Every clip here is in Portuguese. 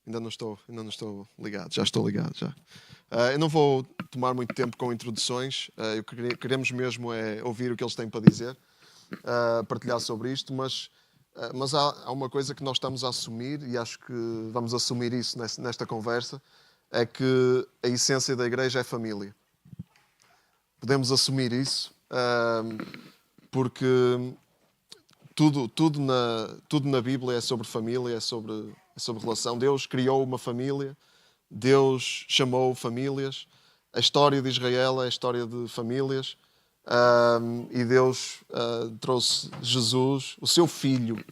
Ainda não estou ligado, já estou ligado. Já. Eu não vou tomar muito tempo com introduções, queremos mesmo ouvir o que eles têm para dizer, partilhar sobre isto, mas há uma coisa que nós estamos a assumir, e acho que vamos assumir isso nesta conversa, é que a essência da igreja é família. Podemos assumir isso, porque tudo na Bíblia é sobre família, é sobre relação. Deus criou uma família, Deus chamou famílias. A história de Israel é a história de famílias. E Deus trouxe Jesus, o seu Filho.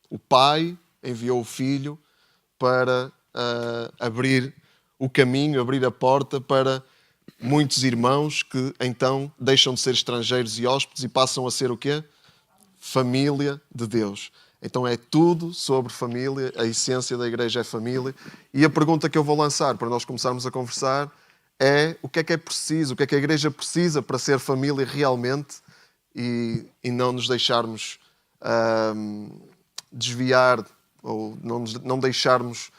O Pai enviou o Filho para abrir o caminho, abrir a porta para muitos irmãos que então deixam de ser estrangeiros e hóspedes e passam a ser o quê? Família de Deus. Então é tudo sobre família, a essência da igreja é família. E a pergunta que eu vou lançar para nós começarmos a conversar é o que é preciso, o que é que a igreja precisa para ser família realmente e não nos deixarmos desviar ou não deixarmos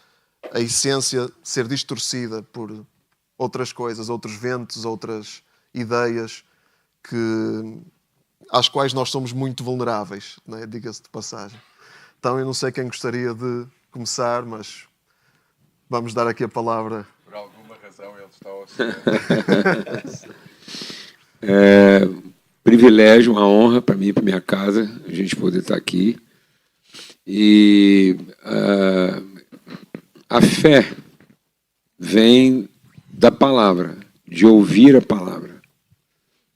a essência ser distorcida por outras coisas, outros ventos, outras ideias às quais nós somos muito vulneráveis, né? Diga-se de passagem. Então, eu não sei quem gostaria de começar, mas vamos dar aqui a palavra. Por alguma razão ele está ao seu. Privilégio, uma honra para mim e para minha casa, a gente poder estar aqui. E a fé vem da palavra, de ouvir a palavra.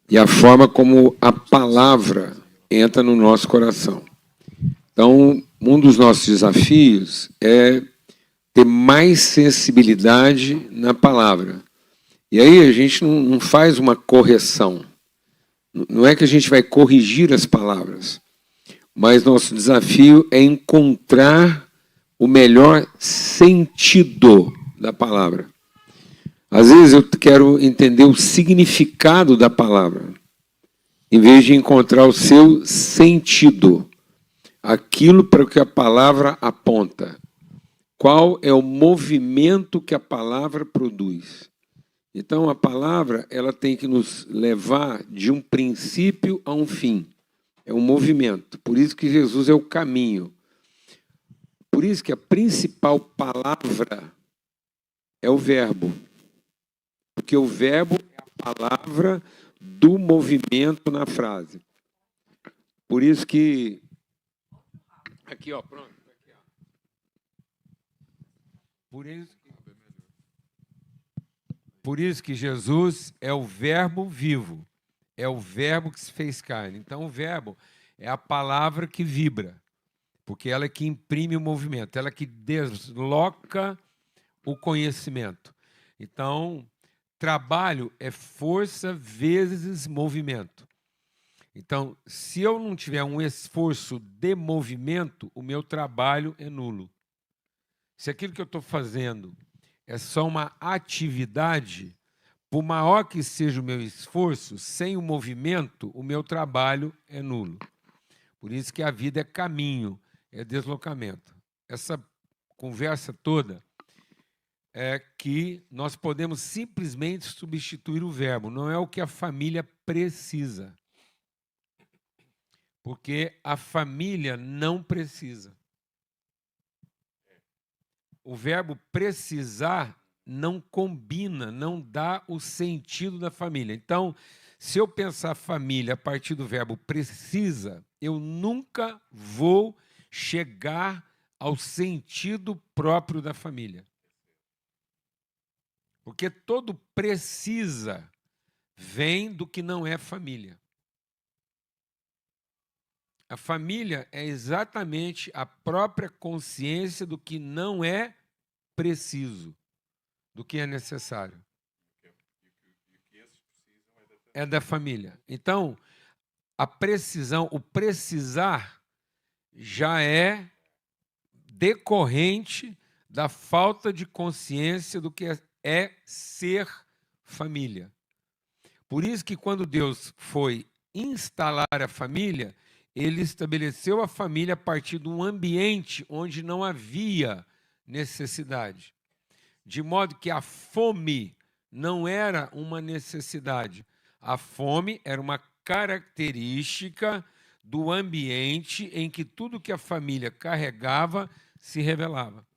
E a forma como a palavra entra no nosso coração. Então, um dos nossos desafios é ter mais sensibilidade na palavra. E aí a gente não faz uma correção. Não é que a gente vai corrigir as palavras, mas nosso desafio é encontrar o melhor sentido da palavra. Às vezes eu quero entender o significado da palavra, em vez de encontrar o seu sentido, aquilo para o que a palavra aponta. Qual é o movimento que a palavra produz? Então, a palavra ela tem que nos levar de um princípio a um fim. É um movimento. Por isso que Jesus é o caminho. Por isso que a principal palavra é o verbo. Porque o verbo é a palavra do movimento na frase. Por isso que... Aqui, ó, pronto. Aqui, ó. Por isso que Jesus é o verbo vivo. É o verbo que se fez carne. Então, o verbo é a palavra que vibra. Porque ela é que imprime o movimento. Ela é que desloca o conhecimento. Então... trabalho é força vezes movimento. Então, se eu não tiver um esforço de movimento, o meu trabalho é nulo. Se aquilo que eu estou fazendo é só uma atividade, por maior que seja o meu esforço, sem o movimento, o meu trabalho é nulo. Por isso que a vida é caminho, é deslocamento. Essa conversa toda é que nós podemos simplesmente substituir o verbo. Não é o que a família precisa. Porque a família não precisa. O verbo precisar não combina, não dá o sentido da família. Então, se eu pensar família a partir do verbo precisa, eu nunca vou chegar ao sentido próprio da família. Porque todo precisa vem do que não é família. A família é exatamente a própria consciência do que não é preciso, do que é necessário. É da família. Então, a precisão, o precisar já é decorrente da falta de consciência do que é ser família. Por isso que quando Deus foi instalar a família, ele estabeleceu a família a partir de um ambiente onde não havia necessidade. De modo que a fome não era uma necessidade. A fome era uma característica do ambiente em que tudo que a família carregava se revelava.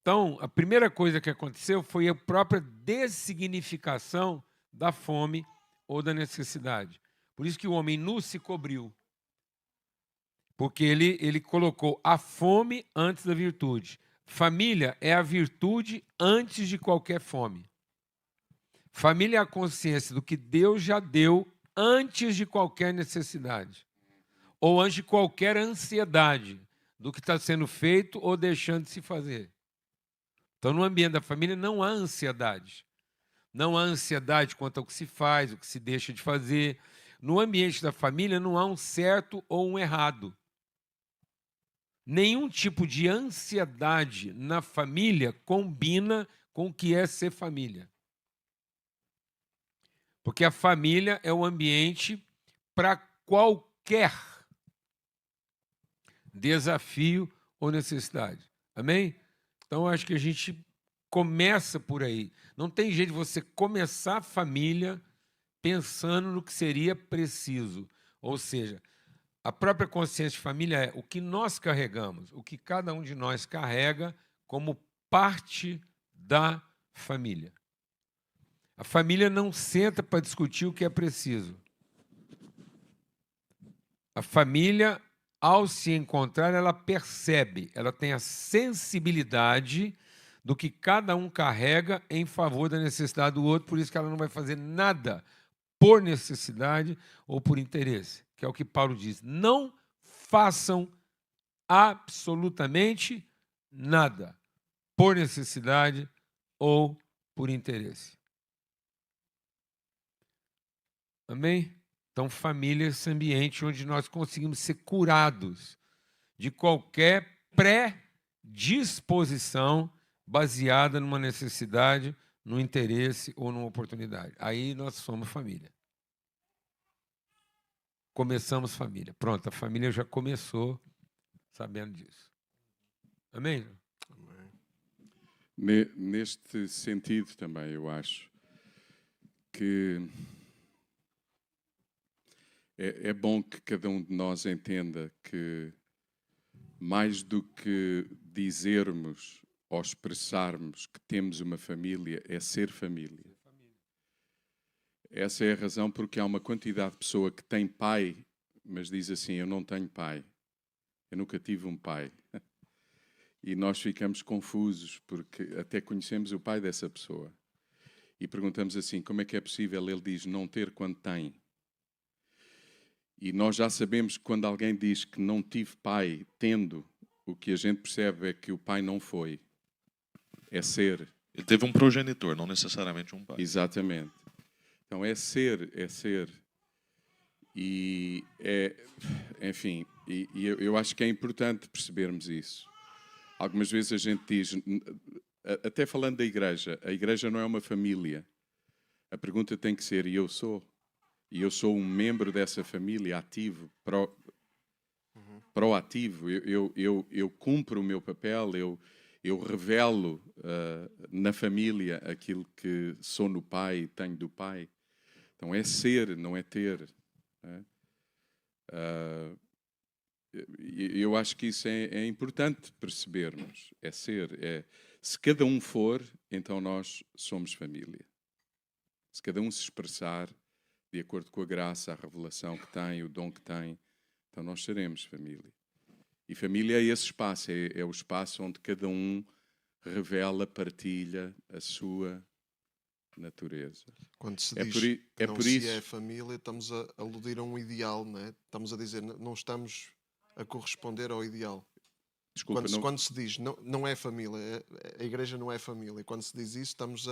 Então, a primeira coisa que aconteceu foi a própria dessignificação da fome ou da necessidade. Por isso que o homem nu se cobriu. Porque ele colocou a fome antes da virtude. Família é a virtude antes de qualquer fome. Família é a consciência do que Deus já deu antes de qualquer necessidade. Ou antes de qualquer ansiedade do que está sendo feito ou deixando de se fazer. Então, no ambiente da família não há ansiedade. Não há ansiedade quanto ao que se faz, o que se deixa de fazer. No ambiente da família não há um certo ou um errado. Nenhum tipo de ansiedade na família combina com o que é ser família. Porque a família é o ambiente para qualquer desafio ou necessidade. Amém? Então, acho que a gente começa por aí. Não tem jeito de você começar a família pensando no que seria preciso. Ou seja, a própria consciência de família é o que nós carregamos, o que cada um de nós carrega como parte da família. A família não senta para discutir o que é preciso. A família, ao se encontrar, ela percebe, ela tem a sensibilidade do que cada um carrega em favor da necessidade do outro, por isso que ela não vai fazer nada por necessidade ou por interesse, que é o que Paulo diz. Não façam absolutamente nada por necessidade ou por interesse. Amém? Então, família é esse ambiente onde nós conseguimos ser curados de qualquer predisposição baseada numa necessidade, num interesse ou numa oportunidade. Aí nós somos família. Começamos família. Pronto, a família já começou sabendo disso. Amém? Neste sentido também, eu acho que é bom que cada um de nós entenda que mais do que dizermos ou expressarmos que temos uma família, é ser família. Essa é a razão porque há uma quantidade de pessoa que tem pai, mas diz assim, eu não tenho pai, eu nunca tive um pai. E nós ficamos confusos porque até conhecemos o pai dessa pessoa. E perguntamos assim, como é que é possível? Ele diz não ter quando tem. E nós já sabemos que quando alguém diz que não tive pai tendo, o que a gente percebe é que o pai não foi. É ser. Ele teve um progenitor, não necessariamente um pai. Exatamente. Então é ser, é ser. E enfim, eu acho que é importante percebermos isso. Algumas vezes a gente diz, até falando da igreja, a igreja não é uma família. A pergunta tem que ser, e eu sou? E eu sou um membro dessa família ativo, proativo. Eu cumpro o meu papel, eu revelo na família aquilo que sou no pai e tenho do pai. Então é ser, não é ter. Né? Eu acho que isso é importante percebermos. É ser. Se cada um for, então nós somos família. Se cada um se expressar de acordo com a graça, a revelação que tem, o dom que tem, então nós seremos família. E família é esse espaço, é o espaço onde cada um revela, partilha a sua natureza. Quando se diz que não se é família, estamos a aludir a um ideal, não é? Estamos a dizer, não estamos a corresponder ao ideal. Desculpa, quando se diz não é família, a igreja não é família, quando se diz isso, estamos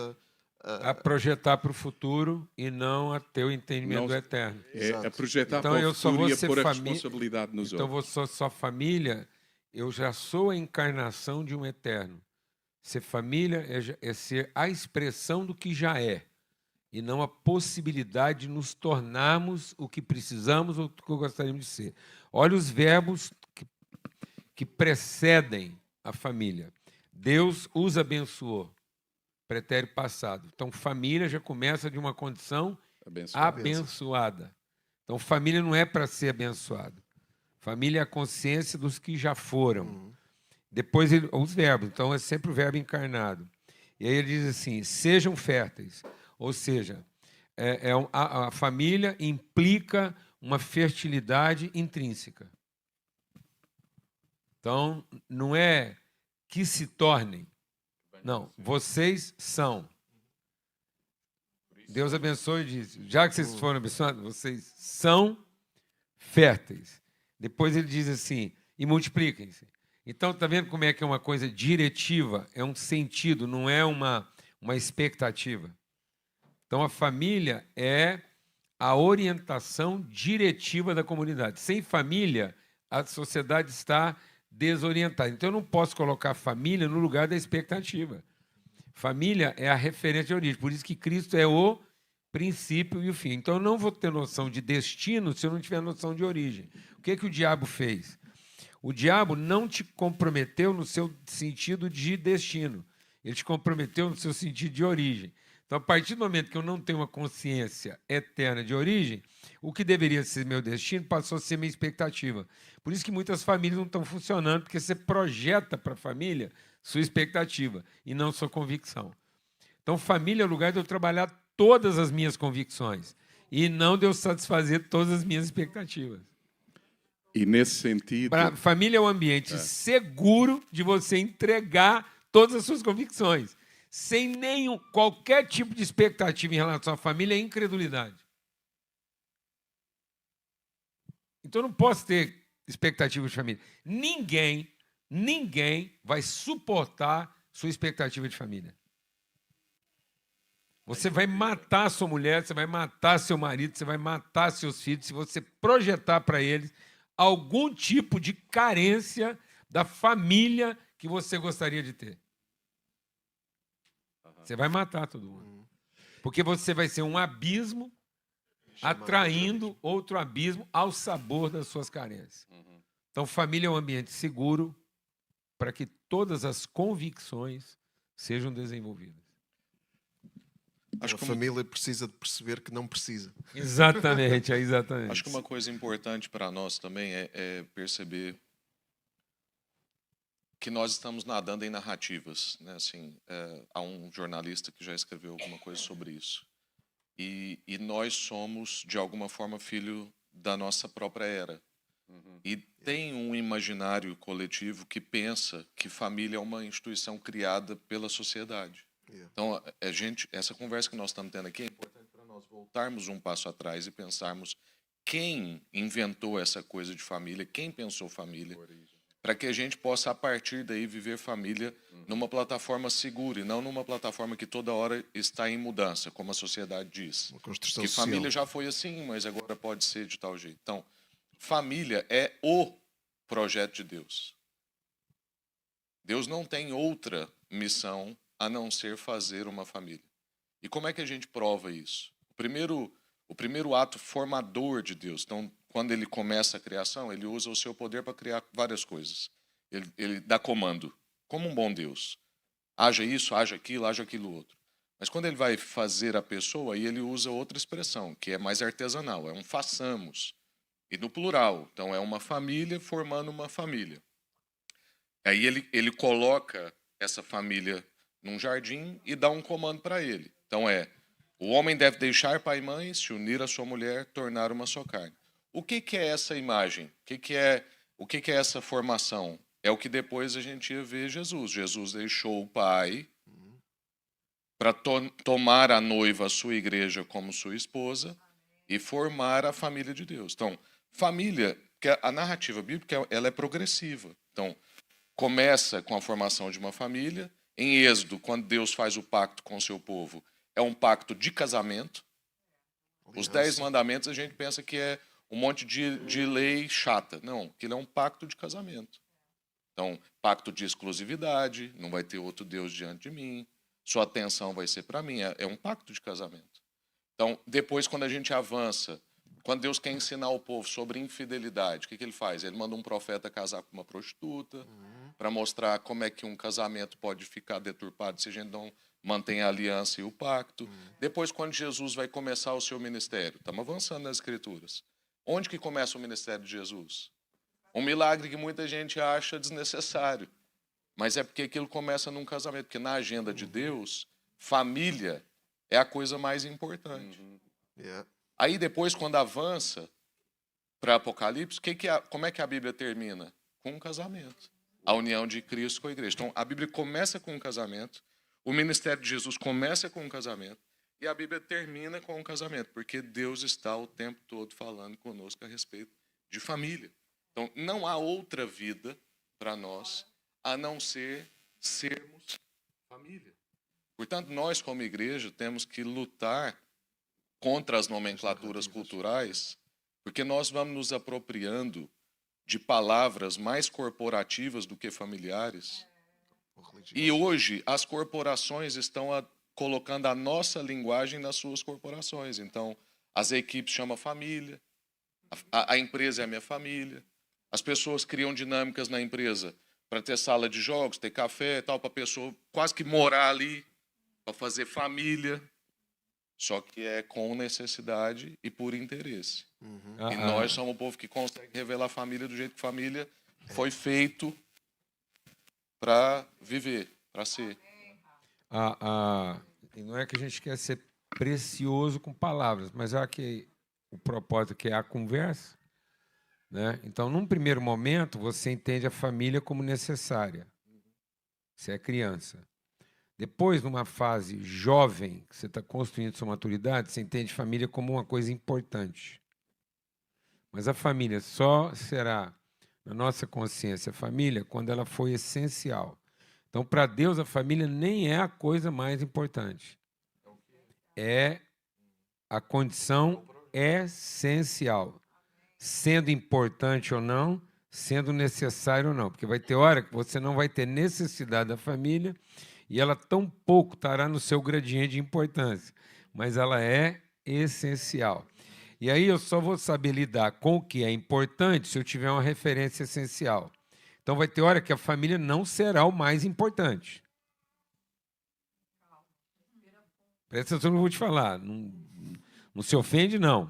a projetar para o futuro e não a ter o entendimento do eterno. A projetar então, para o futuro e a pôr a responsabilidade nos outros. Então, eu sou só família, eu já sou a encarnação de um eterno. Ser família é ser a expressão do que já é, e não a possibilidade de nos tornarmos o que precisamos ou o que gostaríamos de ser. Olha os verbos que precedem a família. Deus os abençoou, pretérito passado. Então, família já começa de uma condição abençoada. Então, família não é para ser abençoado. Família é a consciência dos que já foram. Depois, os verbos. Então, é sempre o verbo encarnado. E aí ele diz assim, sejam férteis. Ou seja, a família implica uma fertilidade intrínseca. Então, não é que se tornem. Não, vocês são. Deus abençoe e diz, já que vocês foram abençoados, vocês são férteis. Depois ele diz assim, e multipliquem-se. Então, está vendo como é que é uma coisa diretiva? É um sentido, não é uma expectativa. Então, a família é a orientação diretiva da comunidade. Sem família, a sociedade está desorientada. Então, eu não posso colocar a família no lugar da expectativa. Família é a referência de origem. Por isso que Cristo é o princípio e o fim. Então, eu não vou ter noção de destino se eu não tiver noção de origem. O que o diabo fez? O diabo não te comprometeu no seu sentido de destino. Ele te comprometeu no seu sentido de origem. Então, a partir do momento que eu não tenho uma consciência eterna de origem, o que deveria ser meu destino passou a ser minha expectativa. Por isso que muitas famílias não estão funcionando, porque você projeta para a família sua expectativa e não sua convicção. Então, família é o lugar de eu trabalhar todas as minhas convicções e não de eu satisfazer todas as minhas expectativas. E nesse sentido... Família é um ambiente seguro de você entregar todas as suas convicções. Sem qualquer tipo de expectativa em relação à família é incredulidade. Então, eu não posso ter expectativa de família. Ninguém vai suportar sua expectativa de família. Você vai matar sua mulher, você vai matar seu marido, você vai matar seus filhos se você projetar para eles algum tipo de carência da família que você gostaria de ter. Você vai matar todo mundo. Porque você vai ser um abismo atraindo outro abismo ao sabor das suas carências. Então, família é um ambiente seguro para que todas as convicções sejam desenvolvidas. A família precisa de perceber que não precisa. Exatamente, exatamente. Acho que uma coisa importante para nós também é perceber que nós estamos nadando em narrativas, né? Assim, há um jornalista que já escreveu alguma coisa sobre isso. E nós somos, de alguma forma, filho da nossa própria era. E tem um imaginário coletivo que pensa que família é uma instituição criada pela sociedade. Então, essa conversa que nós estamos tendo aqui é importante para nós voltarmos um passo atrás e pensarmos quem inventou essa coisa de família, quem pensou família, para que a gente possa, a partir daí, viver família numa plataforma segura e não numa plataforma que toda hora está em mudança, como a sociedade diz. Uma construção que família social. já foi assim, mas agora pode ser de tal jeito. Então, família é o projeto de Deus. Deus não tem outra missão a não ser fazer uma família. E como é que a gente prova isso? O primeiro ato formador de Deus. Então, quando ele começa a criação, ele usa o seu poder para criar várias coisas. Ele dá comando, como um bom Deus. Haja isso, haja aquilo outro. Mas quando ele vai fazer a pessoa, aí ele usa outra expressão, que é mais artesanal, é um façamos. E no plural. Então, é uma família formando uma família. Aí ele coloca essa família num jardim e dá um comando para ele. Então, o homem deve deixar pai e mãe, se unir à sua mulher, tornar uma só carne. O que é essa imagem? O que é essa formação? É o que depois a gente ia ver Jesus. Jesus deixou o pai para tomar a noiva, a sua igreja, como sua esposa e formar a família de Deus. Então, família, que a narrativa bíblica ela é progressiva. Então, começa com a formação de uma família. Em Êxodo, quando Deus faz o pacto com o seu povo, é um pacto de casamento. Os 10 mandamentos a gente pensa que é um monte de lei chata. Não, aquilo é um pacto de casamento. Então, pacto de exclusividade, não vai ter outro Deus diante de mim, sua atenção vai ser para mim, é um pacto de casamento. Então, depois, quando a gente avança, quando Deus quer ensinar o povo sobre infidelidade, o que ele faz? Ele manda um profeta casar com uma prostituta, para mostrar como é que um casamento pode ficar deturpado se a gente não mantém a aliança e o pacto. Depois, quando Jesus vai começar o seu ministério, estamos avançando nas Escrituras. Onde que começa o ministério de Jesus? Um milagre que muita gente acha desnecessário, mas é porque aquilo começa num casamento, porque na agenda de Deus, família é a coisa mais importante. Yeah. Aí depois, quando avança para Apocalipse, como é que a Bíblia termina? Com um casamento. A união de Cristo com a igreja. Então, a Bíblia começa com um casamento, o ministério de Jesus começa com um casamento, e a Bíblia termina com um casamento, porque Deus está o tempo todo falando conosco a respeito de família. Então, não há outra vida para nós a não ser sermos família. Portanto, nós, como igreja, temos que lutar contra as nomenclaturas culturais, porque nós vamos nos apropriando de palavras mais corporativas do que familiares. E hoje, as corporações estão colocando a nossa linguagem nas suas corporações. Então, as equipes chamam família, a empresa é a minha família. As pessoas criam dinâmicas na empresa para ter sala de jogos, ter café e tal, para a pessoa quase que morar ali, para fazer família. Só que é com necessidade e por interesse. E nós somos o povo que consegue revelar a família do jeito que família foi feito para viver, para ser. E não é que a gente quer ser precioso com palavras, mas é que o propósito que é a conversa, né? Então, num primeiro momento, você entende a família como necessária. Você é criança. Depois, numa fase jovem, que você está construindo sua maturidade, você entende família como uma coisa importante. Mas a família só será, na nossa consciência, família quando ela for essencial. Então, para Deus, a família nem é a coisa mais importante. É a condição essencial. Sendo importante ou não, sendo necessário ou não. Porque vai ter hora que você não vai ter necessidade da família e ela tão pouco estará no seu gradiente de importância, mas ela é essencial. E aí eu só vou saber lidar com o que é importante se eu tiver uma referência essencial. Então vai ter hora que a família não será o mais importante. Presta atenção no que eu vou te falar. Não se ofende, não.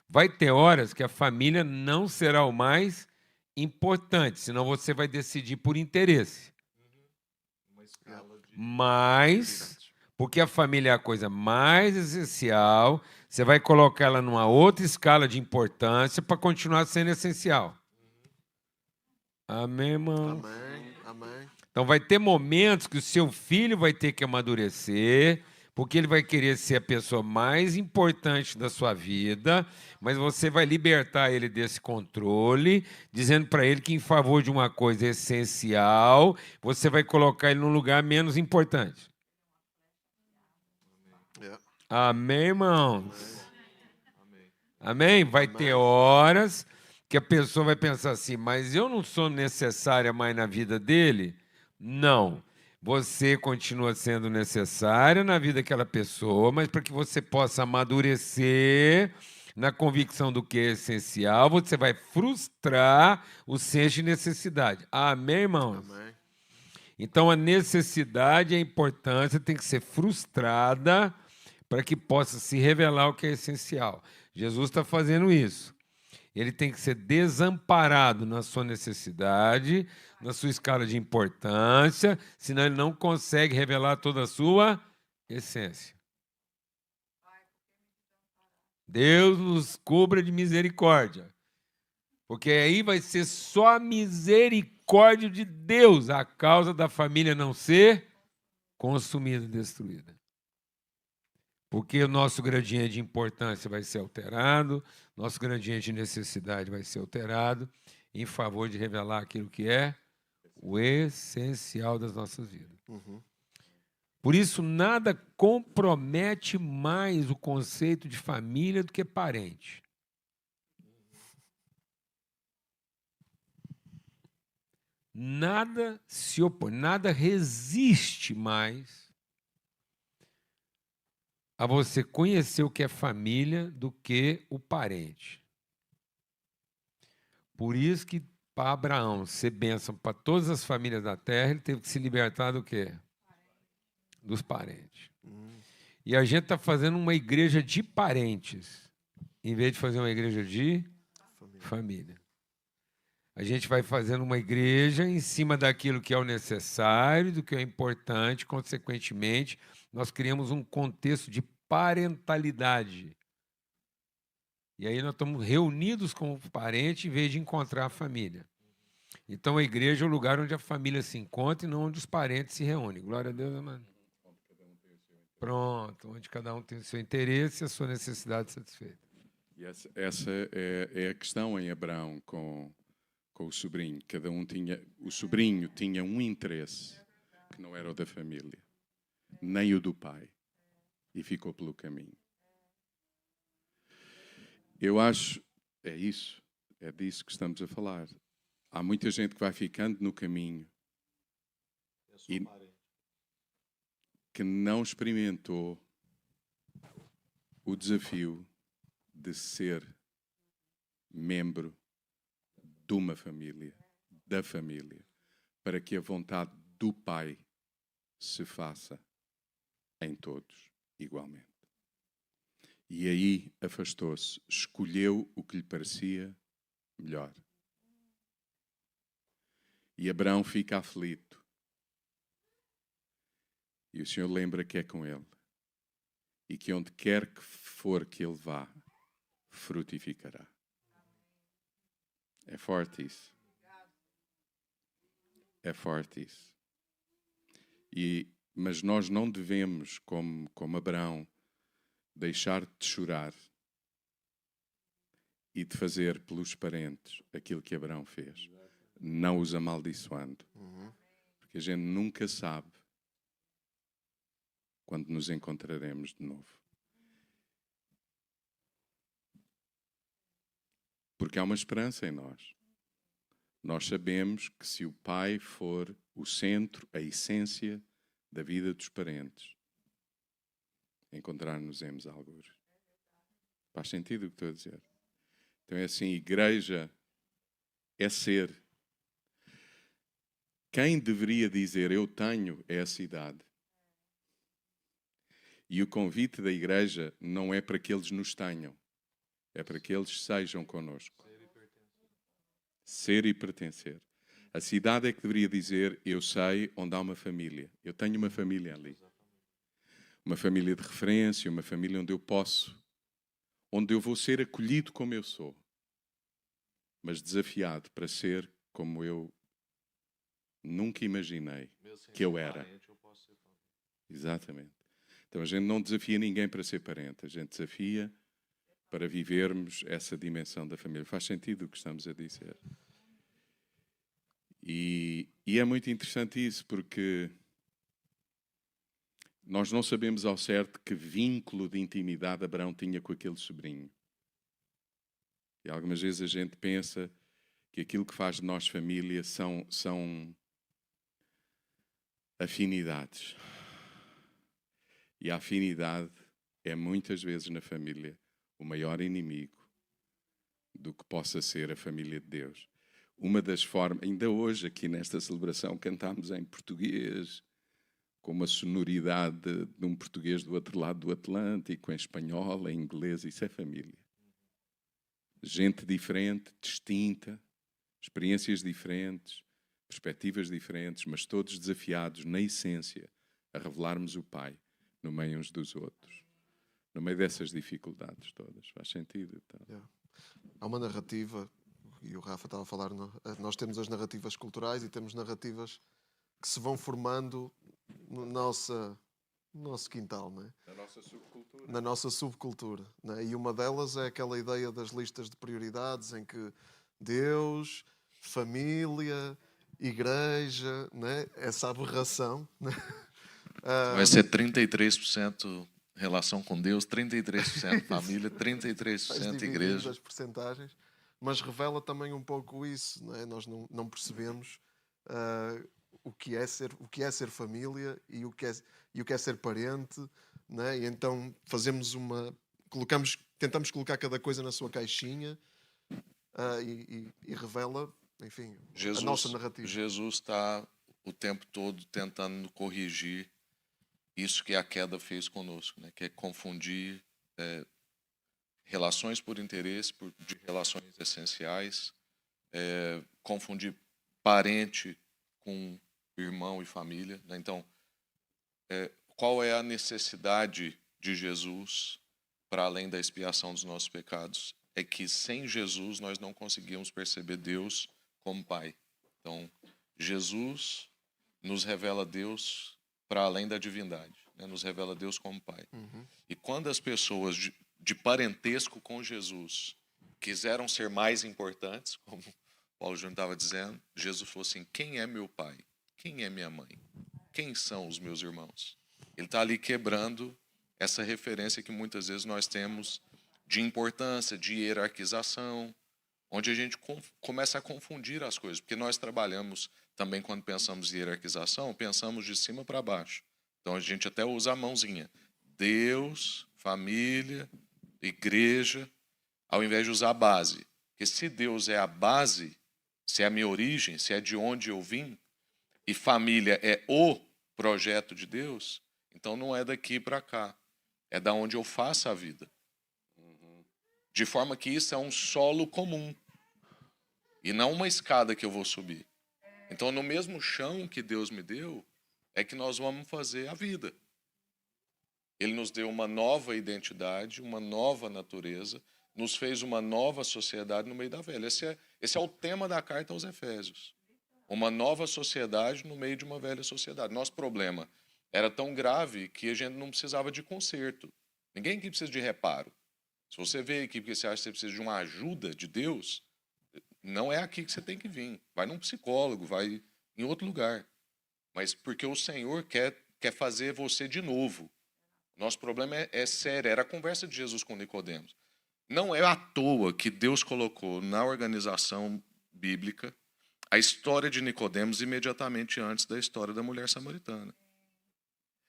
Vai ter horas que a família não será o mais importante, senão você vai decidir por interesse. Mas, porque a família é a coisa mais essencial, você vai colocar ela numa outra escala de importância para continuar sendo essencial. Amém, irmão? Amém, amém. Então vai ter momentos que o seu filho vai ter que amadurecer, porque ele vai querer ser a pessoa mais importante da sua vida, mas você vai libertar ele desse controle, dizendo para ele que em favor de uma coisa essencial, você vai colocar ele num lugar menos importante. Yeah. Amém, irmãos? Amém? Vai ter horas que a pessoa vai pensar assim, mas eu não sou necessária mais na vida dele? Não. Você continua sendo necessária na vida daquela pessoa, mas para que você possa amadurecer na convicção do que é essencial, você vai frustrar o senso de necessidade. Amém, irmãos? Amém. Então, a necessidade e a importância tem que ser frustrada para que possa se revelar o que é essencial. Jesus está fazendo isso. Ele tem que ser desamparado na sua necessidade, na sua escala de importância, senão ele não consegue revelar toda a sua essência. Deus nos cubra de misericórdia, porque aí vai ser só a misericórdia de Deus a causa da família não ser consumida, destruída. Porque o nosso gradiente de importância vai ser alterado, nosso gradiente de necessidade vai ser alterado, em favor de revelar aquilo que é o essencial das nossas vidas. Por isso, nada compromete mais o conceito de família do que parente. nada se opõe, nada resiste mais a você conhecer o que é família do que o parente. Por isso que para Abraão ser bênção para todas as famílias da terra, ele teve que se libertar do quê? Dos parentes. E a gente está fazendo uma igreja de parentes, em vez de fazer uma igreja de família. A gente vai fazendo uma igreja em cima daquilo que é o necessário, do que é importante, consequentemente, nós criamos um contexto de parentalidade. E aí nós estamos reunidos como parente em vez de encontrar a família. Então a igreja é o lugar onde a família se encontra e não onde os parentes se reúnem. Glória a Deus, amado. Pronto, onde cada um tem o seu interesse e a sua necessidade satisfeita. E essa é a questão em Abraão com o sobrinho. O sobrinho tinha um interesse que não era o da família, nem o do pai, e ficou pelo caminho. Eu acho, é disso que estamos a falar. Há muita gente que vai ficando no caminho e que não experimentou o desafio de ser membro de uma família, da família, para que a vontade do Pai se faça em todos igualmente. E aí afastou-se, escolheu o que lhe parecia melhor. E Abraão fica aflito. E o Senhor lembra que é com ele. E que onde quer que for que ele vá, frutificará. É forte isso. É forte isso. Mas nós não devemos, como Abraão, deixar de chorar e de fazer pelos parentes aquilo que Abraão fez, não os amaldiçoando. Porque a gente nunca sabe quando nos encontraremos de novo. Porque há uma esperança em nós. Nós sabemos que se o pai for o centro, a essência da vida dos parentes, encontrar-nos-emos algures. Faz sentido o que estou a dizer? Então é assim, igreja é ser. Quem deveria dizer eu tenho é a cidade. E o convite da igreja não é para que eles nos tenham, é para que eles sejam connosco. Ser e pertencer. A cidade é que deveria dizer eu sei onde há uma família. Eu tenho uma família ali. Uma família de referência, uma família onde eu vou ser acolhido como eu sou, mas desafiado para ser como eu nunca imaginei que eu era. Exatamente. Então a gente não desafia ninguém para ser parente, a gente desafia para vivermos essa dimensão da família. Faz sentido o que estamos a dizer. E é muito interessante isso, porque nós não sabemos ao certo que vínculo de intimidade Abraão tinha com aquele sobrinho. E algumas vezes a gente pensa que aquilo que faz de nós família são afinidades. E a afinidade é muitas vezes na família o maior inimigo do que possa ser a família de Deus. Uma das formas, ainda hoje aqui nesta celebração cantámos em português, com uma sonoridade de um português do outro lado do Atlântico, em espanhol, em inglês, isso é família. Gente diferente, distinta, experiências diferentes, perspectivas diferentes, mas todos desafiados, na essência, a revelarmos o Pai no meio uns dos outros, no meio dessas dificuldades todas. Faz sentido? Então. Yeah. Há uma narrativa, e o Rafa estava a falar, nós temos as narrativas culturais e temos narrativas que se vão formando no nosso quintal, não é? Na nossa subcultura. Não é? E uma delas é aquela ideia das listas de prioridades em que Deus, família, igreja, não é? Essa aberração. Não é? Vai ser 33% relação com Deus, 33% família, 33% igreja. As percentagens, mas revela também um pouco isso, não é? Nós não percebemos o que é ser família e o que é ser parente, né? E então tentamos colocar cada coisa na sua caixinha, e revela, enfim, a nossa narrativa. Jesus está o tempo todo tentando corrigir isso que a queda fez conosco, né? Que é confundir relações por interesse de relações essenciais, confundir parente com irmão e família, né? Então, qual é a necessidade de Jesus para além da expiação dos nossos pecados? É que sem Jesus nós não conseguimos perceber Deus como Pai. Então, Jesus nos revela Deus para além da divindade, né? Nos revela Deus como Pai. E quando as pessoas de parentesco com Jesus quiseram ser mais importantes, como Paulo Júnior estava dizendo, Jesus falou assim: quem é meu pai? Quem é minha mãe? Quem são os meus irmãos? Ele está ali quebrando essa referência que muitas vezes nós temos de importância, de hierarquização, onde a gente começa a confundir as coisas, porque nós trabalhamos também, quando pensamos em hierarquização, pensamos de cima para baixo. Então a gente até usa a mãozinha. Deus, família, igreja, ao invés de usar a base. Porque se Deus é a base, se é a minha origem, se é de onde eu vim, e família é o projeto de Deus, então não é daqui para cá, é da onde eu faço a vida. De forma que isso é um solo comum e não uma escada que eu vou subir. Então, no mesmo chão que Deus me deu, é que nós vamos fazer a vida. Ele nos deu uma nova identidade, uma nova natureza, nos fez uma nova sociedade no meio da velha. Esse é o tema da carta aos Efésios. Uma nova sociedade no meio de uma velha sociedade. Nosso problema era tão grave que a gente não precisava de conserto. Ninguém aqui precisa de reparo. Se você veio aqui porque você acha que você precisa de uma ajuda de Deus, não é aqui que você tem que vir. Vai num psicólogo, vai em outro lugar. Mas porque o Senhor quer fazer você de novo. Nosso problema é sério. Era a conversa de Jesus com Nicodemos. Não é à toa que Deus colocou na organização bíblica a história de Nicodemos imediatamente antes da história da mulher samaritana.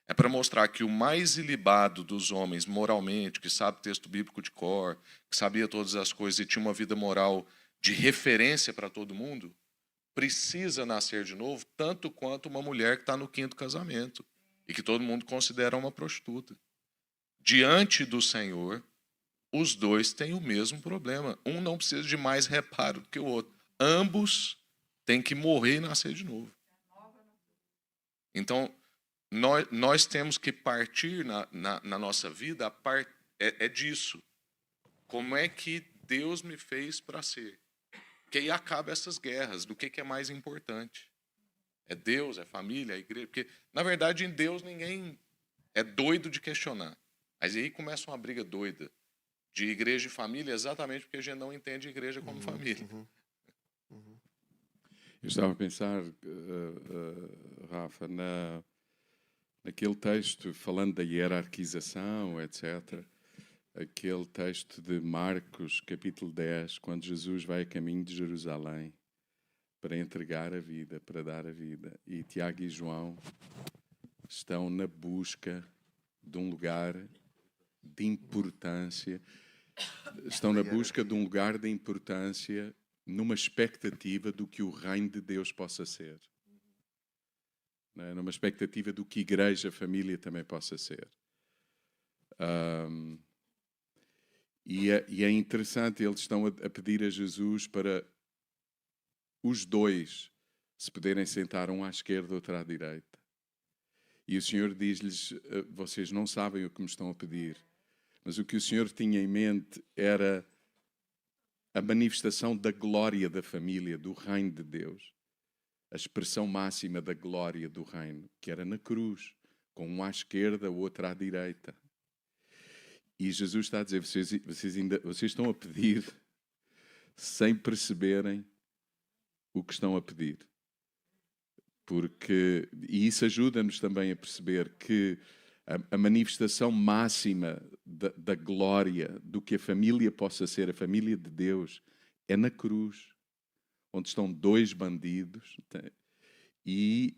É para mostrar que o mais ilibado dos homens moralmente, que sabe texto bíblico de cor, que sabia todas as coisas e tinha uma vida moral de referência para todo mundo, precisa nascer de novo tanto quanto uma mulher que está no 5º casamento e que todo mundo considera uma prostituta. Diante do Senhor, os dois têm o mesmo problema. Um não precisa de mais reparo do que o outro. Ambos têm que morrer e nascer de novo. Então, nós temos que partir na nossa vida disso. Como é que Deus me fez para ser? Porque aí acaba essas guerras do que é mais importante. É Deus, é família, é igreja. Porque, na verdade, em Deus ninguém é doido de questionar. Mas aí começa uma briga doida de igreja e família, exatamente porque a gente não entende igreja como família. Eu estava a pensar, Rafa, naquele texto falando da hierarquização, etc. Aquele texto de Marcos, capítulo 10, quando Jesus vai a caminho de Jerusalém para entregar a vida, para dar a vida. E Tiago e João estão na busca de um lugar de importância. Estão na busca de um lugar de importância numa expectativa do que o reino de Deus possa ser. Numa expectativa do que igreja, família também possa ser. E é interessante, eles estão a pedir a Jesus para os dois se poderem sentar um à esquerda, outro à direita. E o Senhor diz-lhes, vocês não sabem o que me estão a pedir. Mas o que o Senhor tinha em mente era a manifestação da glória da família, do reino de Deus. A expressão máxima da glória do reino, que era na cruz, com um à esquerda, o outro à direita. E Jesus está a dizer, vocês estão a pedir sem perceberem o que estão a pedir. E isso ajuda-nos também a perceber que a manifestação máxima da glória do que a família possa ser, a família de Deus, é na cruz, onde estão dois bandidos e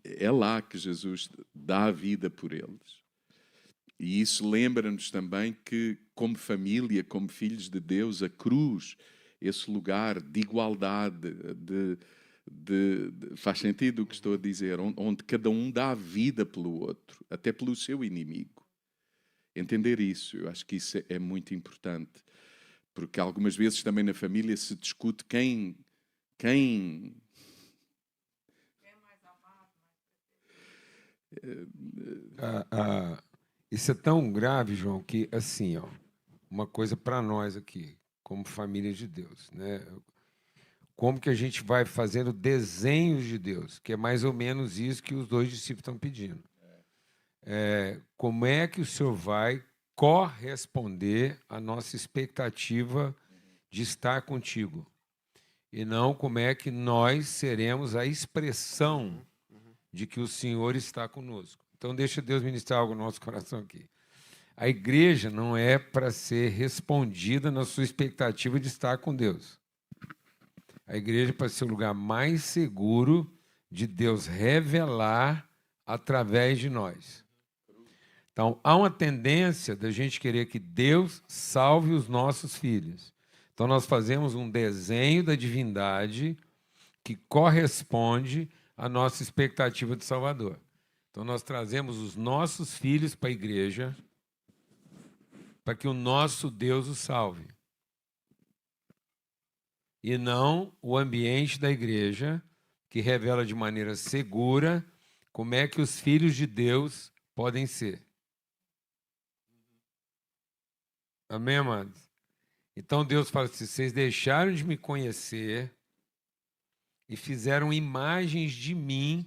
é lá que Jesus dá a vida por eles. E isso lembra-nos também que, como família, como filhos de Deus, a cruz, esse lugar de igualdade, faz sentido o que estou a dizer, onde cada um dá a vida pelo outro, até pelo seu inimigo. Entender isso, eu acho que isso é muito importante, porque algumas vezes também na família se discute quem Isso é tão grave, João, que assim, ó, uma coisa para nós aqui, como família de Deus, né? Como que a gente vai fazendo desenhos de Deus, que é mais ou menos isso que os 2 discípulos estão pedindo. Como é que o Senhor vai corresponder à nossa expectativa de estar contigo? E não como é que nós seremos a expressão de que o Senhor está conosco. Então, deixa Deus ministrar algo no nosso coração aqui. A igreja não é para ser respondida na sua expectativa de estar com Deus. A igreja é para ser o lugar mais seguro de Deus revelar através de nós. Então, há uma tendência da gente querer que Deus salve os nossos filhos. Então, nós fazemos um desenho da divindade que corresponde à nossa expectativa de Salvador. Então, nós trazemos os nossos filhos para a igreja para que o nosso Deus os salve. E não o ambiente da igreja, que revela de maneira segura como é que os filhos de Deus podem ser. Amém, amados? Então Deus fala assim: vocês deixaram de me conhecer e fizeram imagens de mim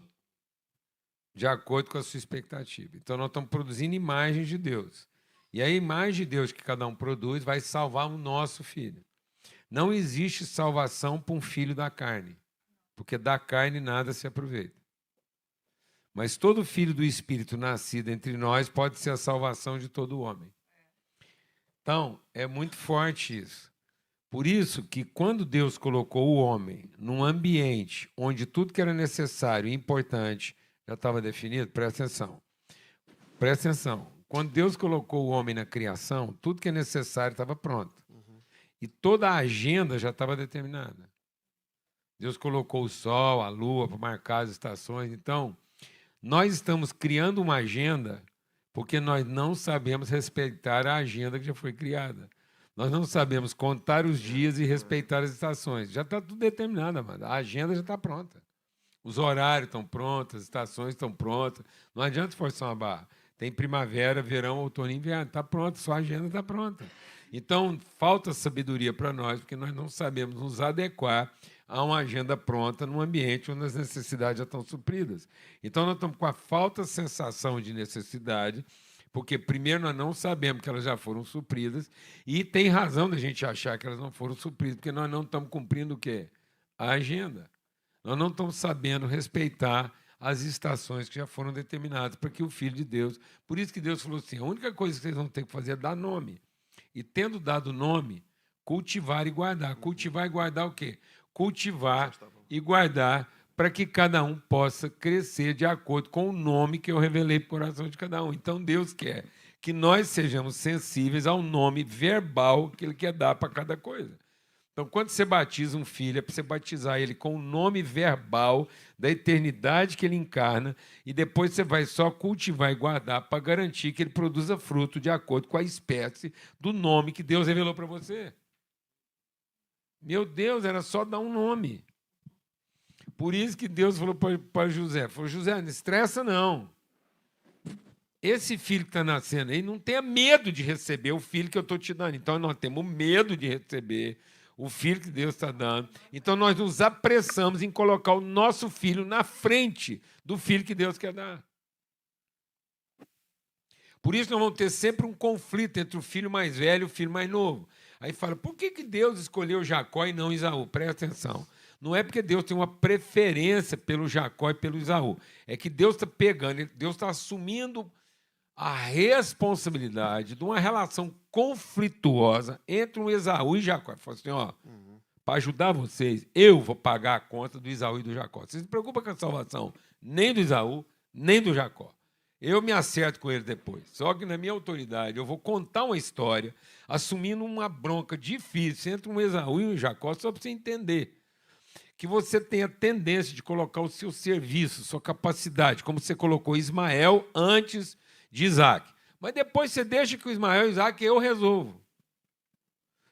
de acordo com a sua expectativa. Então nós estamos produzindo imagens de Deus. E a imagem de Deus que cada um produz vai salvar o nosso filho. Não existe salvação para um filho da carne, porque da carne nada se aproveita. Mas todo filho do Espírito nascido entre nós pode ser a salvação de todo homem. Então, é muito forte isso. Por isso que quando Deus colocou o homem num ambiente onde tudo que era necessário e importante já estava definido, presta atenção. Presta atenção. Quando Deus colocou o homem na criação, tudo que é necessário estava pronto. E toda a agenda já estava determinada. Deus colocou o sol, a lua para marcar as estações. Então, nós estamos criando uma agenda porque nós não sabemos respeitar a agenda que já foi criada. Nós não sabemos contar os dias e respeitar as estações. Já está tudo determinado, amado. A agenda já está pronta. Os horários estão prontos, as estações estão prontas. Não adianta forçar uma barra. Tem primavera, verão, outono e inverno. Está pronto, sua agenda está pronta. Então, falta sabedoria para nós, porque nós não sabemos nos adequar a uma agenda pronta num ambiente onde as necessidades já estão supridas. Então, nós estamos com a falta sensação de necessidade, porque, primeiro, nós não sabemos que elas já foram supridas, e tem razão da gente achar que elas não foram supridas, porque nós não estamos cumprindo o quê? A agenda. Nós não estamos sabendo respeitar as estações que já foram determinadas para que o Filho de Deus... Por isso que Deus falou assim, a única coisa que vocês vão ter que fazer é dar nome. E, tendo dado nome, cultivar e guardar. Cultivar e guardar o quê? Cultivar e guardar para que cada um possa crescer de acordo com o nome que eu revelei para o coração de cada um. Então, Deus quer que nós sejamos sensíveis ao nome verbal que Ele quer dar para cada coisa. Então, quando você batiza um filho, é para você batizar ele com o nome verbal da eternidade que ele encarna, e depois você vai só cultivar e guardar para garantir que ele produza fruto de acordo com a espécie do nome que Deus revelou para você. Meu Deus, era só dar um nome. Por isso que Deus falou para José, falou: José, não estressa não. Esse filho que está nascendo aí, não tenha medo de receber o filho que eu estou te dando. Então, nós temos medo de receber o filho que Deus está dando. Então, nós nos apressamos em colocar o nosso filho na frente do filho que Deus quer dar. Por isso, nós vamos ter sempre um conflito entre o filho mais velho e o filho mais novo. Aí fala, por que Deus escolheu Jacó e não Isaú? Presta atenção. Não é porque Deus tem uma preferência pelo Jacó e pelo Isaú. É que Deus está pegando, Deus está assumindo a responsabilidade de uma relação conflituosa entre um Esaú e Jacó. Ele falou assim, ó, para ajudar vocês, eu vou pagar a conta do Esaú e do Jacó. Vocês não se preocupam com a salvação nem do Esaú, nem do Jacó. Eu me acerto com ele depois. Só que na minha autoridade eu vou contar uma história assumindo uma bronca difícil entre um Esaú e um Jacó, só para você entender que você tem a tendência de colocar o seu serviço, sua capacidade, como você colocou Ismael antes de Isaac. Mas depois você deixa que o Ismael e o Isaac eu resolvo.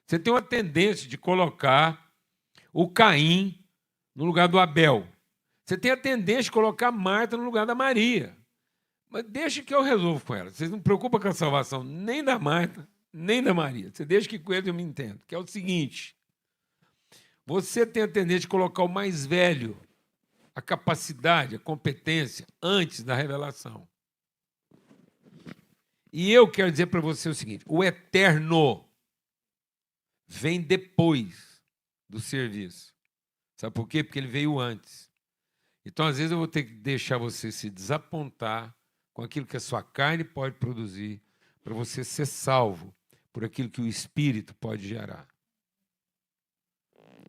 Você tem uma tendência de colocar o Caim no lugar do Abel. Você tem a tendência de colocar Marta no lugar da Maria. Mas deixa que eu resolvo com ela. Vocês não se preocupam com a salvação nem da Marta, nem da Maria. Você deixa que com eles eu me entendo. Que é o seguinte: você tem a tendência de colocar o mais velho, a capacidade, a competência, antes da revelação. E eu quero dizer para você o seguinte: o eterno vem depois do serviço. Sabe por quê? Porque ele veio antes. Então, às vezes, eu vou ter que deixar você se desapontar com aquilo que a sua carne pode produzir, para você ser salvo por aquilo que o Espírito pode gerar.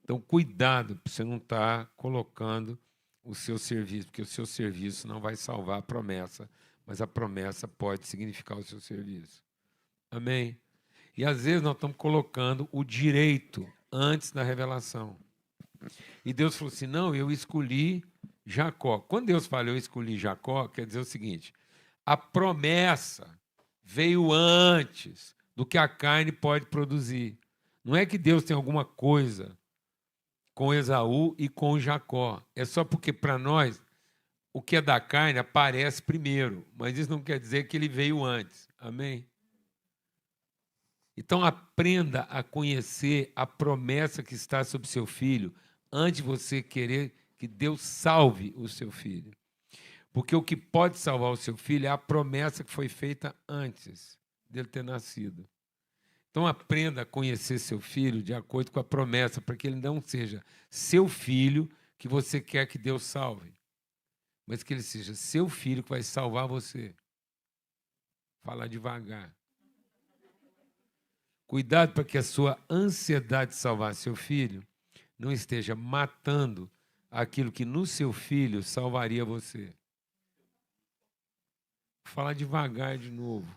Então, cuidado para você não estar colocando o seu serviço, porque o seu serviço não vai salvar a promessa, mas a promessa pode significar o seu serviço. Amém? E, às vezes, nós estamos colocando o direito antes da revelação. E Deus falou assim, não, eu escolhi Jacó. Quando Deus fala, eu escolhi Jacó, quer dizer o seguinte, a promessa veio antes do que a carne pode produzir. Não é que Deus tem alguma coisa com Esaú e com Jacó. É só porque, para nós, o que é da carne aparece primeiro, mas isso não quer dizer que ele veio antes. Amém? Então, aprenda a conhecer a promessa que está sobre seu filho antes de você querer que Deus salve o seu filho. Porque o que pode salvar o seu filho é a promessa que foi feita antes dele ter nascido. Então, aprenda a conhecer seu filho de acordo com a promessa, para que ele não seja seu filho que você quer que Deus salve, mas que ele seja seu filho que vai salvar você. Fala devagar. Cuidado para que a sua ansiedade de salvar seu filho não esteja matando aquilo que no seu filho salvaria você. Vou falar devagar de novo.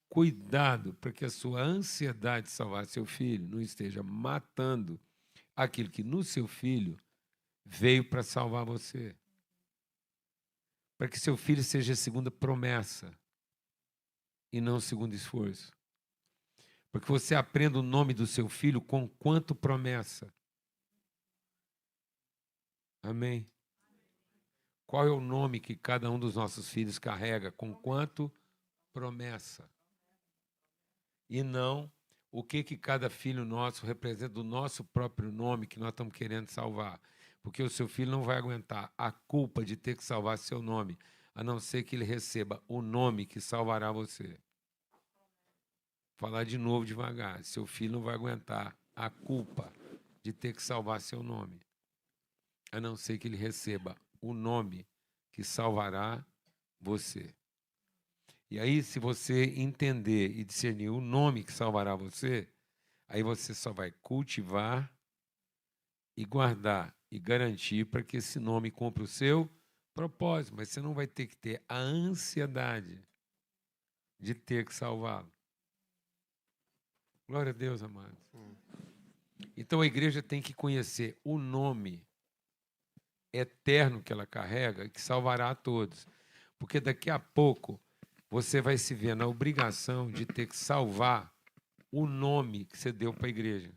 Cuidado para que a sua ansiedade de salvar seu filho não esteja matando aquilo que no seu filho veio para salvar você. Para que seu filho seja segundo a promessa e não segundo esforço. Para que você aprenda o nome do seu filho com quanto promessa. Amém? Qual é o nome que cada um dos nossos filhos carrega? Com quanto promessa. E não o que cada filho nosso representa do nosso próprio nome que nós estamos querendo salvar. Porque o seu filho não vai aguentar a culpa de ter que salvar seu nome, a não ser que ele receba o nome que salvará você. Vou falar de novo devagar. Seu filho não vai aguentar a culpa de ter que salvar seu nome, a não ser que ele receba o nome que salvará você. E aí, se você entender e discernir o nome que salvará você, aí você só vai cultivar e guardar e garantir para que esse nome cumpra o seu propósito. Mas você não vai ter que ter a ansiedade de ter que salvá-lo. Glória a Deus, amados. Então a igreja tem que conhecer o nome eterno que ela carrega e que salvará a todos. Porque daqui a pouco você vai se ver na obrigação de ter que salvar o nome que você deu para a igreja.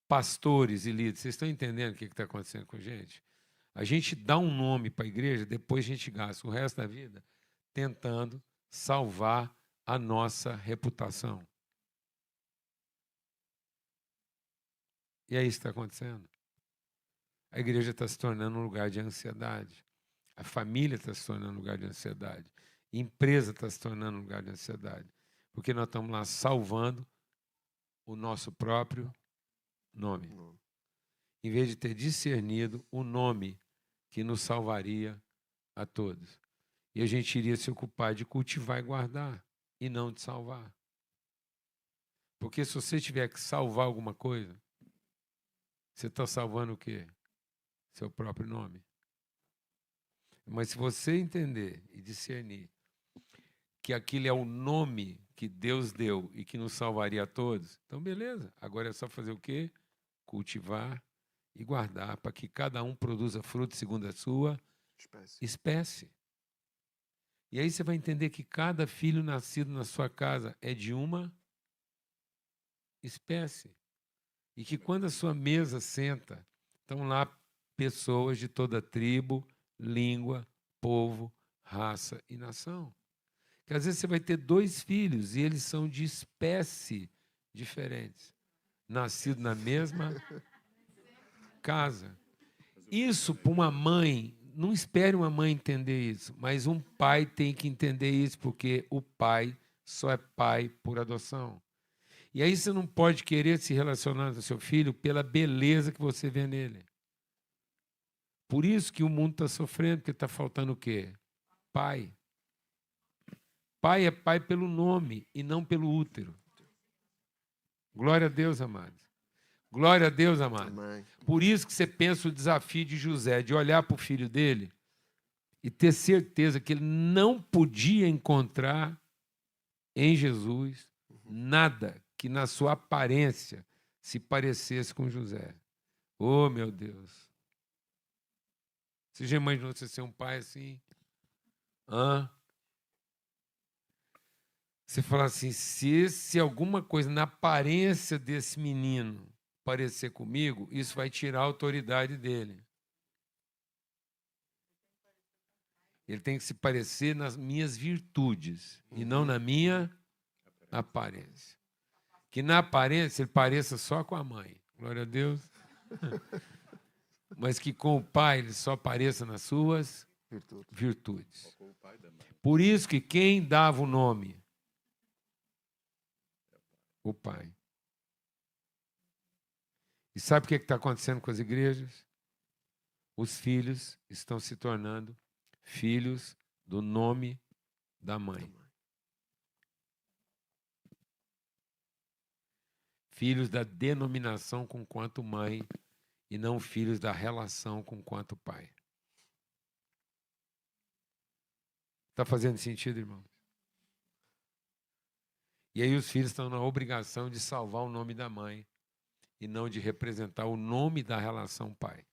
Pastores e líderes, vocês estão entendendo o que está acontecendo com a gente? A gente dá um nome para a igreja, depois a gente gasta o resto da vida tentando salvar a nossa reputação. E é isso que está acontecendo. A igreja está se tornando um lugar de ansiedade. A família está se tornando um lugar de ansiedade. A empresa está se tornando um lugar de ansiedade. Porque nós estamos lá salvando o nosso próprio nome. Em vez de ter discernido o nome que nos salvaria a todos. E a gente iria se ocupar de cultivar e guardar, e não de salvar. Porque se você tiver que salvar alguma coisa, você está salvando o quê? Seu próprio nome. Mas se você entender e discernir que aquilo é o nome que Deus deu e que nos salvaria a todos, então beleza. Agora é só fazer o quê? Cultivar e guardar para que cada um produza fruto segundo a sua espécie. E aí você vai entender que cada filho nascido na sua casa é de uma espécie. E que quando a sua mesa senta, estão lá pessoas de toda tribo, língua, povo, raça e nação. Que às vezes você vai ter 2 filhos e eles são de espécie diferentes, nascidos na mesma casa. Isso para uma mãe, não espere uma mãe entender isso, mas um pai tem que entender isso, porque o pai só é pai por adoção. E aí você não pode querer se relacionar com seu filho pela beleza que você vê nele. Por isso que o mundo está sofrendo, porque está faltando o quê? Pai. Pai é pai pelo nome e não pelo útero. Glória a Deus, amados. Glória a Deus, amado. Amém. Por isso que você pensa o desafio de José, de olhar para o filho dele e ter certeza que ele não podia encontrar em Jesus nada que na sua aparência se parecesse com José. Oh, meu Deus. Você já imaginou você ser um pai assim? Hã? Você fala assim, se alguma coisa na aparência desse menino parecer comigo, isso vai tirar a autoridade dele. Ele tem que se parecer nas minhas virtudes e não na minha aparência. Que na aparência ele pareça só com a mãe. Glória a Deus. Mas que com o pai ele só pareça nas suas virtudes. Por isso que quem dava o nome? O pai. E sabe o que está acontecendo com as igrejas? Os filhos estão se tornando filhos do nome da mãe. Filhos da denominação com quanto mãe e não filhos da relação com quanto pai. Está fazendo sentido, irmão? E aí os filhos estão na obrigação de salvar o nome da mãe e não de representar o nome da relação pai.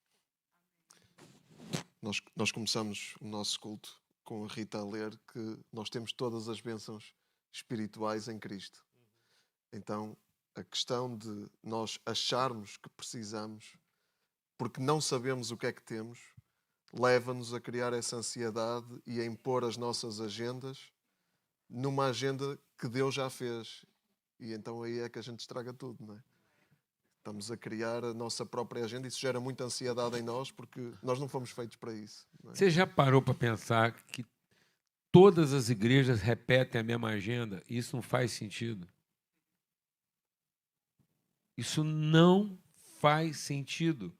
Nós começamos o nosso culto com a Rita a ler que nós temos todas as bênçãos espirituais em Cristo. Então, a questão de nós acharmos que precisamos, porque não sabemos o que é que temos, leva-nos a criar essa ansiedade e a impor as nossas agendas numa agenda que Deus já fez. E então aí é que a gente estraga tudo, não é? Estamos a criar a nossa própria agenda e isso gera muita ansiedade em nós porque nós não fomos feitos para isso. Não é? Você já parou para pensar que todas as igrejas repetem a mesma agenda? Isso não faz sentido. Isso não faz sentido,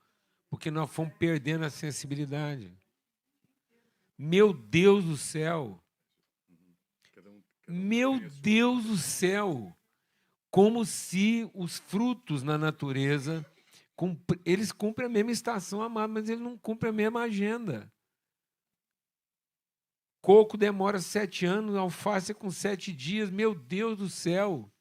porque nós fomos perdendo a sensibilidade. Meu Deus do céu! Meu Deus do céu! Como se os frutos na natureza, eles cumprem a mesma estação, amado, mas eles não cumprem a mesma agenda. Coco demora 7 anos, alface com 7 dias. Meu Deus do céu!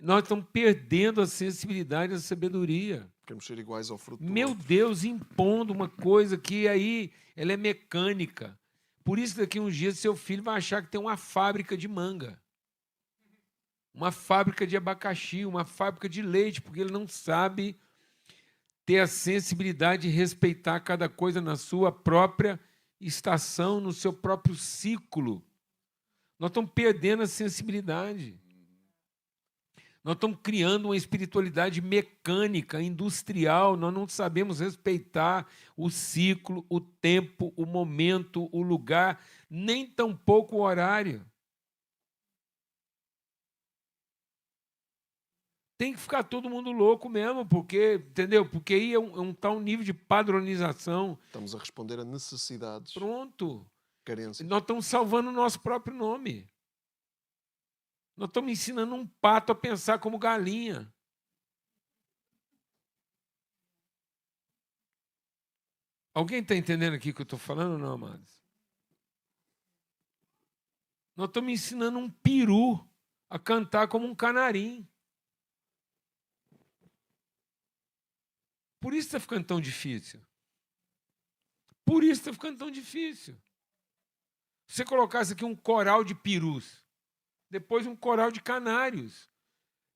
Nós estamos perdendo a sensibilidade e a sabedoria. Queremos ser iguais ao fruto do Meu outro. Deus, impondo uma coisa que aí ela é mecânica. Por isso, daqui a uns dias, seu filho vai achar que tem uma fábrica de manga, uma fábrica de abacaxi, uma fábrica de leite, porque ele não sabe ter a sensibilidade de respeitar cada coisa na sua própria estação, no seu próprio ciclo. Nós estamos perdendo a sensibilidade. Nós estamos criando uma espiritualidade mecânica, industrial. Nós não sabemos respeitar o ciclo, o tempo, o momento, o lugar, nem tampouco o horário. Tem que ficar todo mundo louco mesmo, porque, entendeu? Porque aí é um tal nível de padronização. Estamos a responder a necessidades, Pronto. carências. Nós estamos salvando o nosso próprio nome. Nós estamos ensinando um pato a pensar como galinha. Alguém está entendendo aqui o que eu estou falando ou não, amados? Nós estamos ensinando um peru a cantar como um canarim. Por isso está ficando tão difícil. Por isso está ficando tão difícil. Se você colocasse aqui um coral de perus, depois um coral de canários,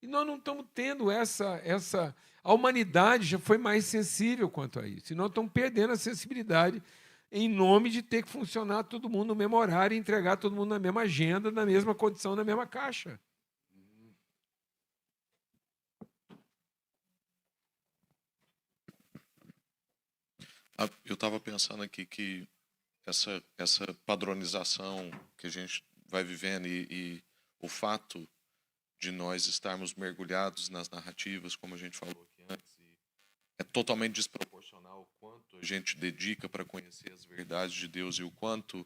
e nós não estamos tendo essa... A humanidade já foi mais sensível quanto a isso. E nós estamos perdendo a sensibilidade em nome de ter que funcionar todo mundo no mesmo horário e entregar todo mundo na mesma agenda, na mesma condição, na mesma caixa. Eu estava pensando aqui que essa padronização que a gente vai vivendo e o fato de nós estarmos mergulhados nas narrativas, como a gente falou aqui antes, é totalmente desproporcional o quanto a gente dedica para conhecer as verdades de Deus e o quanto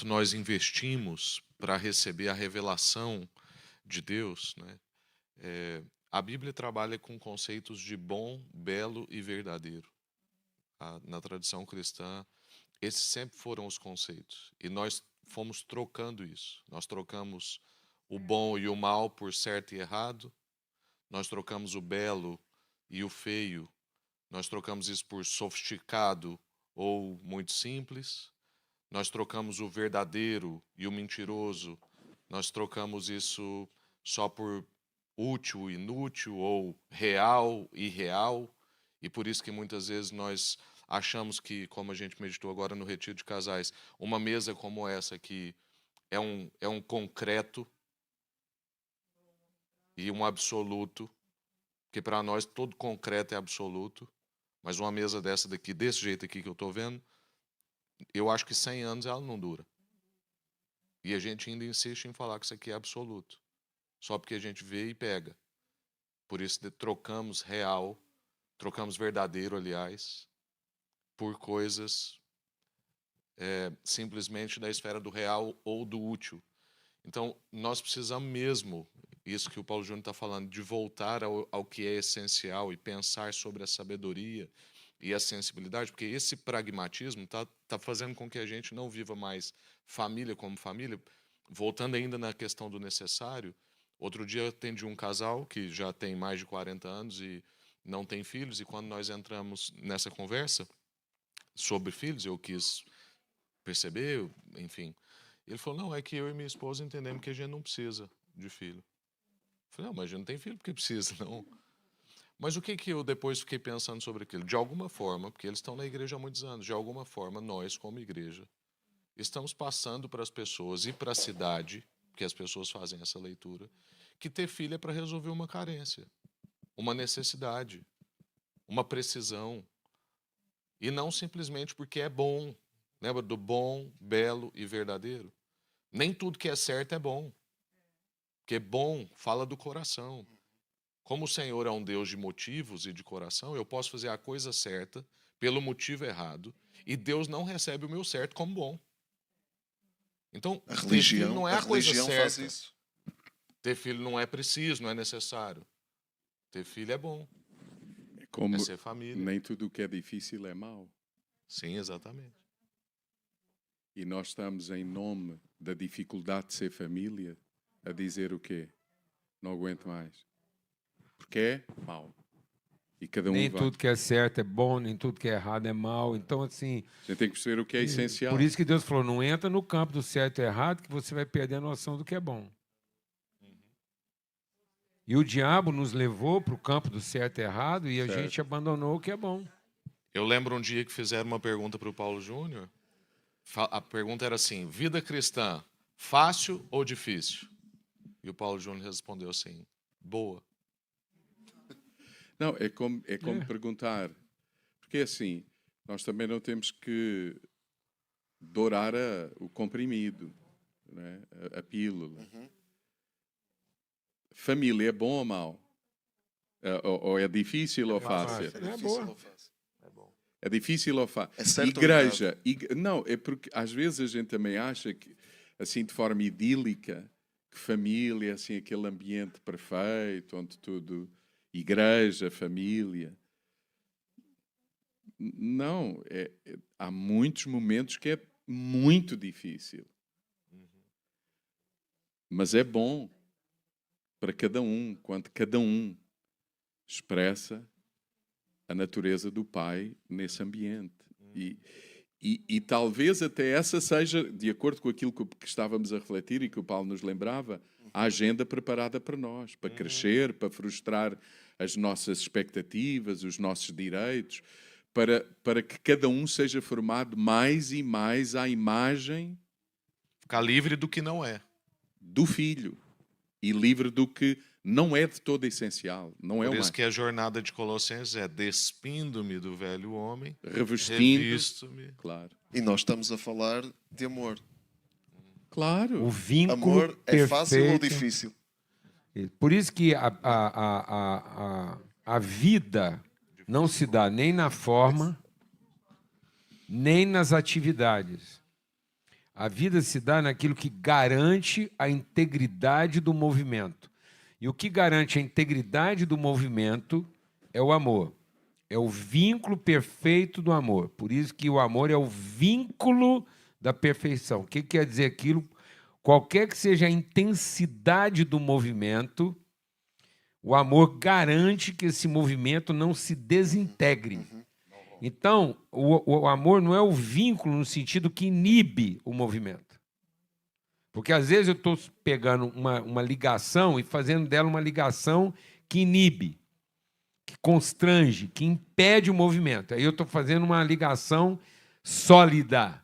nós investimos para receber a revelação de Deus, né? A Bíblia trabalha com conceitos de bom, belo e verdadeiro. Na tradição cristã, esses sempre foram os conceitos. E nós fomos trocando isso. Nós trocamos o bom e o mal por certo e errado. Nós trocamos o belo e o feio. Nós trocamos isso por sofisticado ou muito simples. Nós trocamos o verdadeiro e o mentiroso. Nós trocamos isso só por útil, inútil, ou real, irreal, e por isso que muitas vezes nós achamos que, como a gente meditou agora no Retiro de Casais, uma mesa como essa aqui é um concreto e um absoluto, porque para nós todo concreto é absoluto, mas uma mesa dessa daqui, desse jeito aqui que eu estou vendo, eu acho que 100 anos ela não dura. E a gente ainda insiste em falar que isso aqui é absoluto. Só porque a gente vê e pega. Por isso trocamos real, trocamos verdadeiro, aliás, por coisas simplesmente da esfera do real ou do útil. Então, nós precisamos mesmo, isso que o Paulo Júnior está falando, de voltar ao que é essencial e pensar sobre a sabedoria e a sensibilidade, porque esse pragmatismo está fazendo com que a gente não viva mais família como família. Voltando ainda na questão do necessário, outro dia eu atendi um casal que já tem mais de 40 anos e não tem filhos, e quando nós entramos nessa conversa sobre filhos, eu quis perceber, enfim. Ele falou, não, é que eu e minha esposa entendemos que a gente não precisa de filho. Eu falei, não, mas a gente não tem filho porque precisa, não. Mas o que eu depois fiquei pensando sobre aquilo? De alguma forma, porque eles estão na igreja há muitos anos, de alguma forma, nós, como igreja, estamos passando para as pessoas e para a cidade, porque as pessoas fazem essa leitura, que ter filho é para resolver uma carência, uma necessidade, uma precisão, e não simplesmente porque é bom. Lembra do bom, belo e verdadeiro? Nem tudo que é certo é bom, porque bom fala do coração. Como o Senhor é um Deus de motivos e de coração, eu posso fazer a coisa certa pelo motivo errado, e Deus não recebe o meu certo como bom. Então, A ter filho religião, não é a a coisa religião certa. faz isso. Ter filho não é preciso, não é necessário. Ter filho é bom, É como é ser família. nem tudo o que é difícil é mau. Sim, exatamente. E nós estamos, em nome da dificuldade de ser família, a dizer o quê? Não aguento mais. Porque é mau. E cada um Nem vai. tudo que é certo é bom, nem tudo que é errado é mal. Então, assim... A gente tem que perceber o que é essencial. Por isso que Deus falou, não entra no campo do certo e errado, que você vai perder a noção do que é bom. E o diabo nos levou para o campo do certo e errado e a Certo. gente abandonou o que é bom. Eu lembro um dia que fizeram uma pergunta para o Paulo Júnior. A pergunta era assim, vida cristã, fácil ou difícil? E o Paulo Júnior respondeu assim, boa. Não, é como perguntar. Porque assim, nós também não temos que dourar o comprimido, né? A pílula. Família é bom ou mau? Ou é difícil ou fácil? É boa. É difícil ou fácil? É certo ou Igreja. Não, é porque às vezes a gente também acha que assim de forma idílica, que família, assim, aquele ambiente perfeito, onde tudo, igreja, família. Não, há muitos momentos que é muito difícil. Mas é bom para cada um, quando cada um expressa a natureza do Pai nesse ambiente. E talvez até essa seja, de acordo com aquilo que estávamos a refletir e que o Paulo nos lembrava, a agenda preparada para nós, para crescer, para frustrar as nossas expectativas, os nossos direitos, para que cada um seja formado mais e mais à imagem Ficar livre do que não é. do Filho e livre do que não é de todo essencial. Não é Por uma isso que a jornada de Colossenses é despindo-me do velho homem, revestindo. revisto-me. Claro. E nós estamos a falar de amor. Claro. O vínculo Amor é fácil ou perfeito. difícil? Por isso que a vida não se dá nem na forma, nem nas atividades. A vida se dá naquilo que garante a integridade do movimento. E o que garante a integridade do movimento é o amor. É o vínculo perfeito do amor. Por isso que o amor é o vínculo da perfeição. O que quer dizer aquilo? Qualquer que seja a intensidade do movimento, o amor garante que esse movimento não se desintegre. Então, o amor não é o vínculo no sentido que inibe o movimento. Porque, às vezes, eu estou pegando uma ligação e fazendo dela uma ligação que inibe, que constrange, que impede o movimento. Aí eu estou fazendo uma ligação sólida,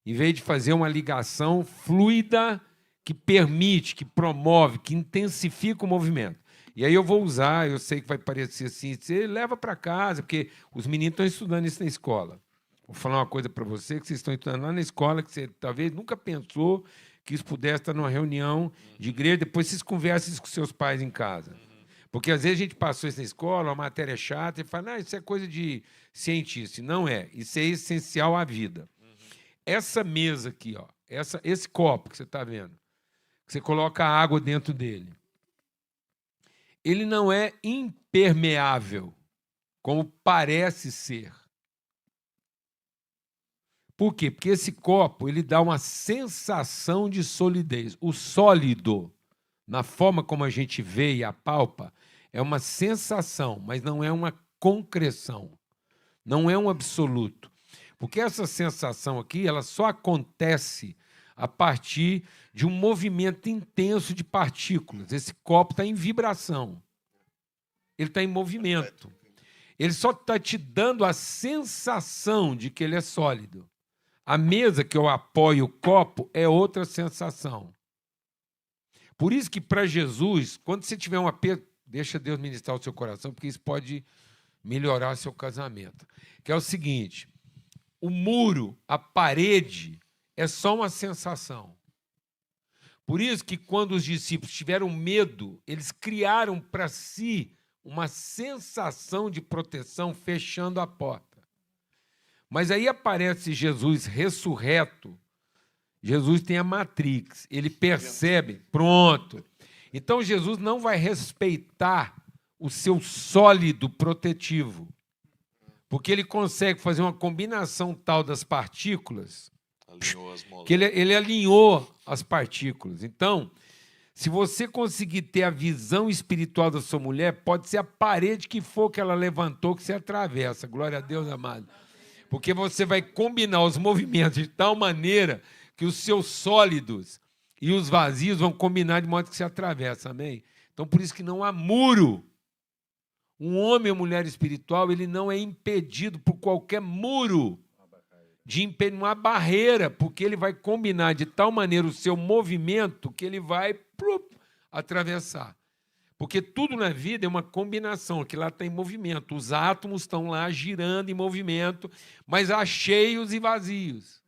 em vez de fazer uma ligação fluida que permite, que promove, que intensifica o movimento. E aí eu vou usar, eu sei que vai parecer assim, você leva para casa, porque os meninos estão estudando isso na escola. Vou falar uma coisa para você, que vocês estão estudando lá na escola, que você talvez nunca pensou que isso pudesse estar numa reunião de igreja, depois vocês conversem isso com seus pais em casa. Porque às vezes a gente passou isso na escola, uma matéria chata, e fala, isso é coisa de cientista. Não é, isso é essencial à vida. Essa mesa aqui, ó, esse copo que você está vendo, que você coloca água dentro dele, ele não é impermeável, como parece ser. Por quê? Porque esse copo ele dá uma sensação de solidez. O sólido, na forma como a gente vê e apalpa, é uma sensação, mas não é uma concreção. Não é um absoluto. Porque essa sensação aqui ela só acontece a partir de um movimento intenso de partículas. Esse copo está em vibração. Ele está em movimento. Ele só está te dando a sensação de que ele é sólido. A mesa que eu apoio o copo é outra sensação. Por isso que, para Jesus, quando você tiver uma perda, deixa Deus ministrar o seu coração, porque isso pode melhorar seu casamento. Que é o seguinte, o muro, a parede, é só uma sensação. Por isso que, quando os discípulos tiveram medo, eles criaram para si uma sensação de proteção fechando a porta. Mas aí aparece Jesus ressurreto. Jesus tem a Matrix, ele percebe, pronto. Então Jesus não vai respeitar o seu sólido protetivo, porque ele consegue fazer uma combinação tal das partículas que ele alinhou as partículas. Então, se você conseguir ter a visão espiritual da sua mulher, pode ser a parede que for que ela levantou que você atravessa. Glória a Deus, amado. Porque você vai combinar os movimentos de tal maneira que os seus sólidos e os vazios vão combinar de modo que você atravessa. Amém? Então, por isso que não há muro. Um homem ou mulher espiritual, ele não é impedido por qualquer muro, não há barreira, porque ele vai combinar de tal maneira o seu movimento que ele vai atravessar. Porque tudo na vida é uma combinação, que lá está em movimento. Os átomos estão lá girando em movimento, mas há cheios e vazios.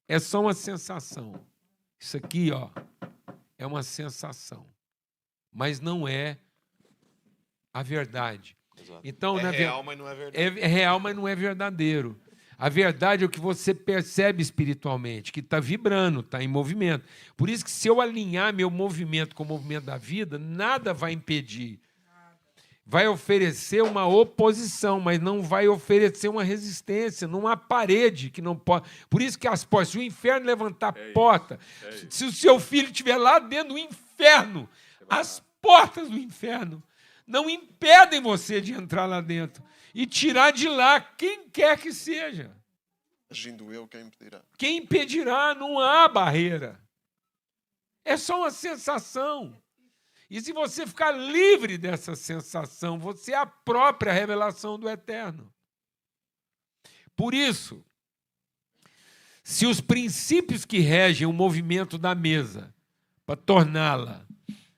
É só uma sensação. Isso aqui, ó, é uma sensação, mas não é a verdade. Exato. Então, real, mas não é verdadeiro. É real, mas não é verdadeiro. A verdade é o que você percebe espiritualmente, que está vibrando, está em movimento. Por isso que se eu alinhar meu movimento com o movimento da vida, nada vai impedir. Vai oferecer uma oposição, mas não vai oferecer uma resistência, não há parede que não pode. Por isso que as portas, se o inferno levantar a porta, se o seu filho estiver lá dentro do inferno, as portas do inferno não impedem você de entrar lá dentro e tirar de lá quem quer que seja. Agindo eu, quem impedirá? Quem impedirá? Não há barreira. É só uma sensação. E se você ficar livre dessa sensação, você é a própria revelação do Eterno. Por isso, se os princípios que regem o movimento da mesa, para torná-la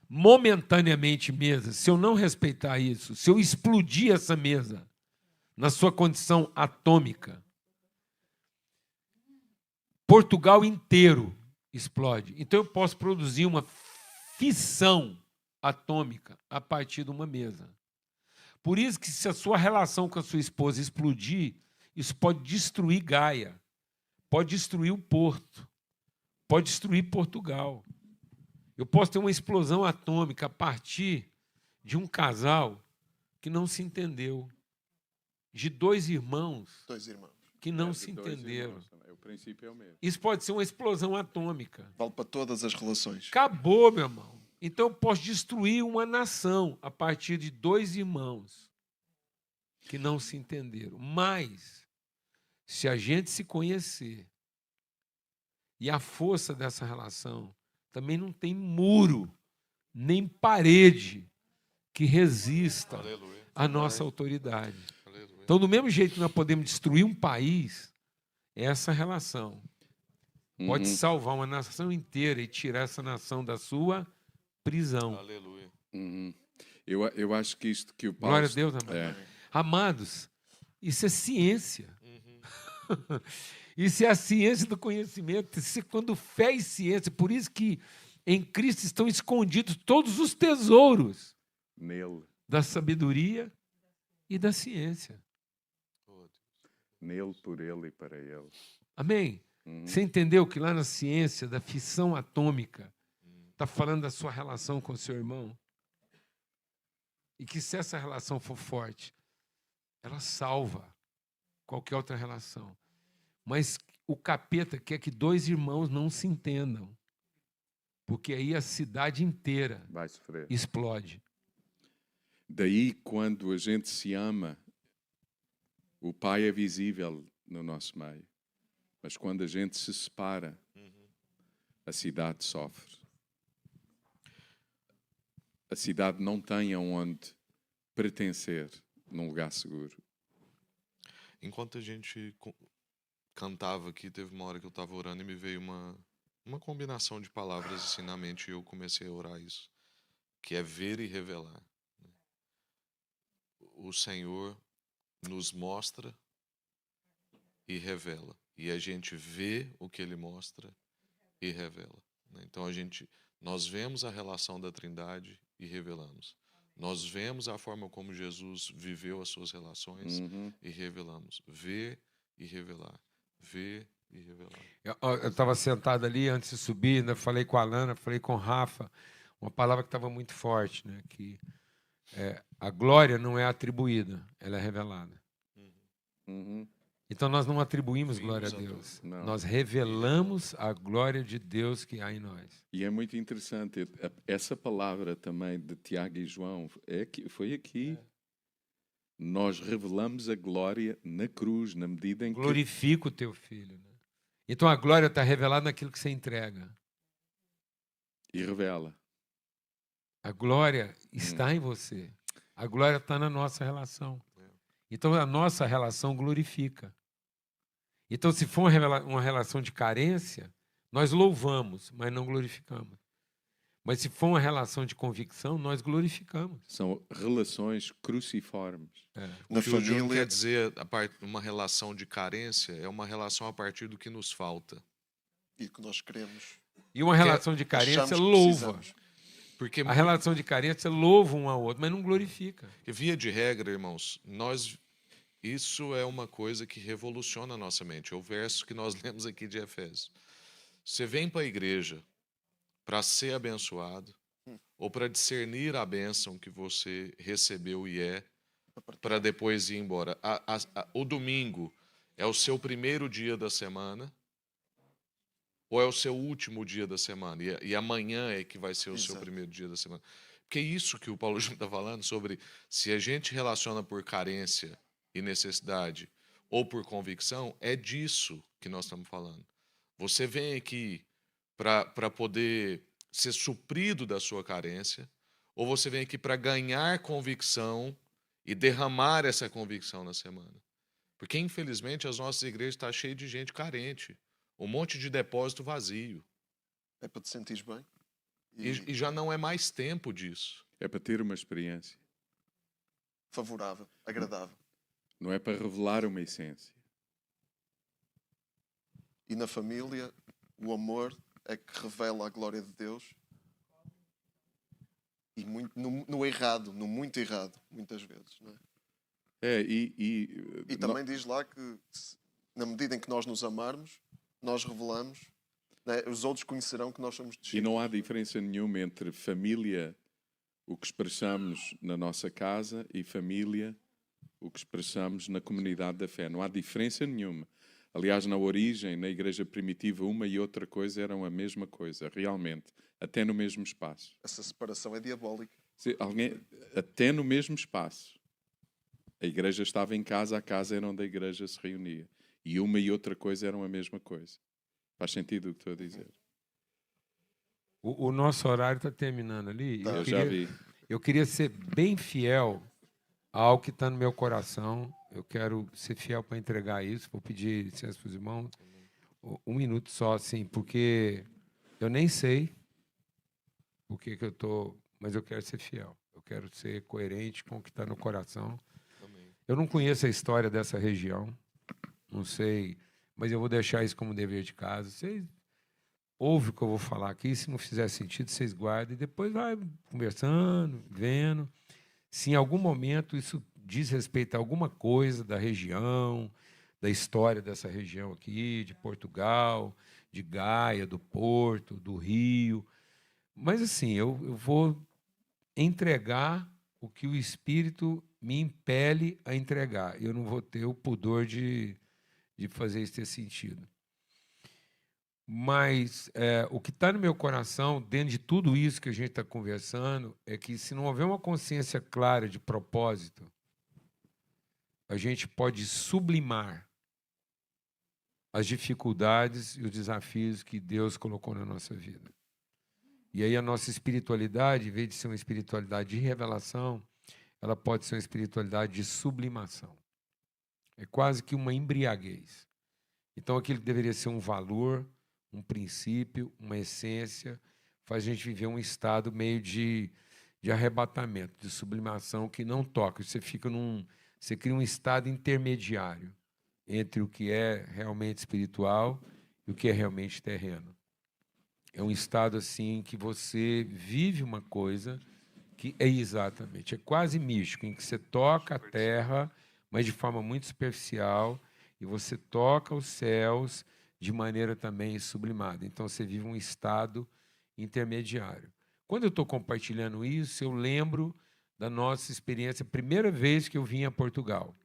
momentaneamente mesa, se eu não respeitar isso, se eu explodir essa mesa na sua condição atômica, Portugal inteiro explode. Então eu posso produzir uma fissão atômica a partir de uma mesa. Por isso que se a sua relação com a sua esposa explodir, isso pode destruir Gaia, pode destruir o Porto, pode destruir Portugal. Eu posso ter uma explosão atômica a partir de um casal que não se entendeu, de dois irmãos que não se entenderam. O princípio é o mesmo. Isso pode ser uma explosão atômica. Vale para todas as relações. Acabou, meu irmão. Então eu posso destruir uma nação a partir de dois irmãos que não se entenderam. Mas, se a gente se conhecer e a força dessa relação também não tem muro, nem parede que resista à nossa autoridade. Então, do mesmo jeito que nós podemos destruir um país, essa relação pode salvar uma nação inteira e tirar essa nação da sua prisão. Aleluia. Eu acho que isto que o Paulo... Glória a Deus, amados. Amados, isso é ciência. Isso é a ciência do conhecimento. Isso é quando fé e ciência. Por isso que em Cristo estão escondidos todos os tesouros Nele. da sabedoria e da ciência. Nele, por ele e para ele. Amém? Você entendeu que lá na ciência da fissão atômica está falando da sua relação com o seu irmão? E que se essa relação for forte, ela salva qualquer outra relação. Mas o capeta quer que dois irmãos não se entendam, porque aí a cidade inteira Vai sofrer. explode. Daí, quando a gente se ama, o Pai é visível no nosso meio. Mas quando a gente se separa, a cidade sofre. A cidade não tem aonde pertencer num lugar seguro. Enquanto a gente cantava aqui, teve uma hora que eu estava orando e me veio uma combinação de palavras assim na mente e eu comecei a orar isso, que é ver e revelar. O Senhor nos mostra e revela. E a gente vê o que Ele mostra e revela. Então nós vemos a relação da Trindade e revelamos. Nós vemos a forma como Jesus viveu as suas relações e revelamos. Ver e revelar. Ver e revelar. Eu estava sentado ali antes de subir, né? Falei com a Alana, falei com o Rafa, uma palavra que estava muito forte, né? Que a glória não é atribuída, ela é revelada. Então nós não atribuímos glória a Deus, Não. nós revelamos a glória de Deus que há em nós. E é muito interessante, essa palavra também de Tiago e João, foi aqui. Nós revelamos a glória na cruz, na medida em que... Glorifica o teu filho. Né? Então a glória está revelada naquilo que você entrega. E revela. A glória está em você. A glória está na nossa relação. Então a nossa relação glorifica. Então, se for uma relação de carência, nós louvamos, mas não glorificamos. Mas se for uma relação de convicção, nós glorificamos. São relações cruciformes. Na O que o Júnior família, quer dizer, uma relação de carência é uma relação a partir do que nos falta. e que nós queremos. E uma relação de carência achamos que louva. precisamos. Porque, A relação de carência louva um ao outro, mas não glorifica. via de regra, irmãos, nós isso é uma coisa que revoluciona a nossa mente. É o verso que nós lemos aqui de Efésios. Você vem para a igreja para ser abençoado ou para discernir a bênção que você recebeu e para depois ir embora. O domingo é o seu primeiro dia da semana ou é o seu último dia da semana? E amanhã é que vai ser o seu Exato. primeiro dia da semana. Porque é isso que o Paulo Júnior está falando sobre se a gente relaciona por carência e necessidade ou por convicção, é disso que nós estamos falando. Você vem aqui para poder ser suprido da sua carência, ou você vem aqui para ganhar convicção e derramar essa convicção na semana. Porque, infelizmente, as nossas igrejas estão cheias de gente carente, um monte de depósito vazio. É para te sentires bem. E já não é mais tempo disso. É para ter uma experiência. Favorável, agradável. Não é para revelar uma essência. E na família, o amor é que revela a glória de Deus. E muito, no errado, no muito errado, muitas vezes. Não é? E Também diz lá que, na medida em que nós nos amarmos, nós revelamos, né? Os outros conhecerão que nós somos E discípulos. não há diferença nenhuma entre família, o que expressamos na nossa casa, e família, o que expressamos na comunidade da fé. Não há diferença nenhuma. Aliás, na origem, na igreja primitiva, uma e outra coisa eram a mesma coisa, realmente, até no mesmo espaço. Essa separação é diabólica. Até no mesmo espaço. A igreja estava em casa, a casa era onde a igreja se reunia. E uma e outra coisa eram a mesma coisa. Faz sentido o que estou a dizer? O nosso horário está terminando ali. Tá. Eu já vi. Eu queria ser bem fiel ao que está no meu coração. Eu quero ser fiel para entregar isso. Vou pedir licença para os irmãos. Um minuto só, assim, porque eu nem sei o que eu estou, mas eu quero ser fiel. Eu quero ser coerente com o que está no coração. Eu não conheço a história dessa região, não sei, mas eu vou deixar isso como dever de casa. Vocês ouvem o que eu vou falar aqui, se não fizer sentido, vocês guardam e depois vai conversando, vendo. Se em algum momento isso diz respeito a alguma coisa da região, da história dessa região aqui, de Portugal, de Gaia, do Porto, do Rio. Mas assim, eu vou entregar o que o Espírito me impele a entregar. Eu não vou ter o pudor de fazer isso ter sentido. Mas o que está no meu coração, dentro de tudo isso que a gente está conversando, é que se não houver uma consciência clara de propósito, a gente pode sublimar as dificuldades e os desafios que Deus colocou na nossa vida. E aí a nossa espiritualidade, em vez de ser uma espiritualidade de revelação, ela pode ser uma espiritualidade de sublimação. É quase que uma embriaguez. Então, aquilo que deveria ser um valor, um princípio, uma essência, faz a gente viver um estado meio de arrebatamento, de sublimação que não toca. Você cria um estado intermediário entre o que é realmente espiritual e o que é realmente terreno. É um estado assim que você vive uma coisa que é exatamente, é quase místico, em que você toca a terra, mas de forma muito superficial, e você toca os céus de maneira também sublimada. Então, você vive um estado intermediário. Quando eu estou compartilhando isso, eu lembro da nossa experiência, a primeira vez que eu vim a Portugal.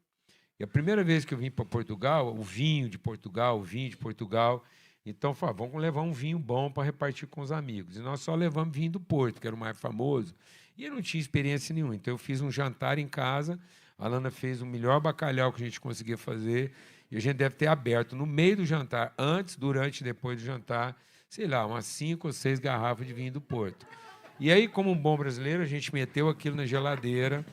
E a primeira vez que eu vim para Portugal, o vinho de Portugal, então, vamos levar um vinho bom para repartir com os amigos. E nós só levamos vinho do Porto, que era o mais famoso, e eu não tinha experiência nenhuma. Então, eu fiz um jantar em casa, a Lana fez o melhor bacalhau que a gente conseguia fazer, e a gente deve ter aberto no meio do jantar, antes, durante e depois do jantar, sei lá, umas 5 ou 6 garrafas de vinho do Porto. E aí, como um bom brasileiro, a gente meteu aquilo na geladeira,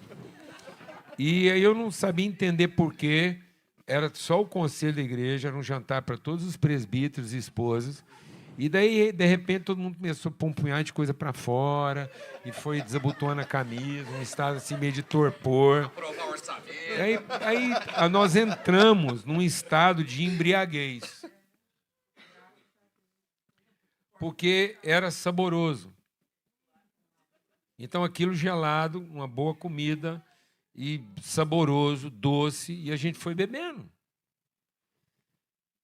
e aí eu não sabia entender por quê. Era só o conselho da igreja, era um jantar para todos os presbíteros e esposas. E daí, de repente, todo mundo começou a pôr um punhado de coisa para fora e foi desabotoando a camisa, um estado assim meio de torpor. Aí nós entramos num estado de embriaguez. Porque era saboroso. Então, aquilo gelado, uma boa comida, e saboroso, doce, e a gente foi bebendo.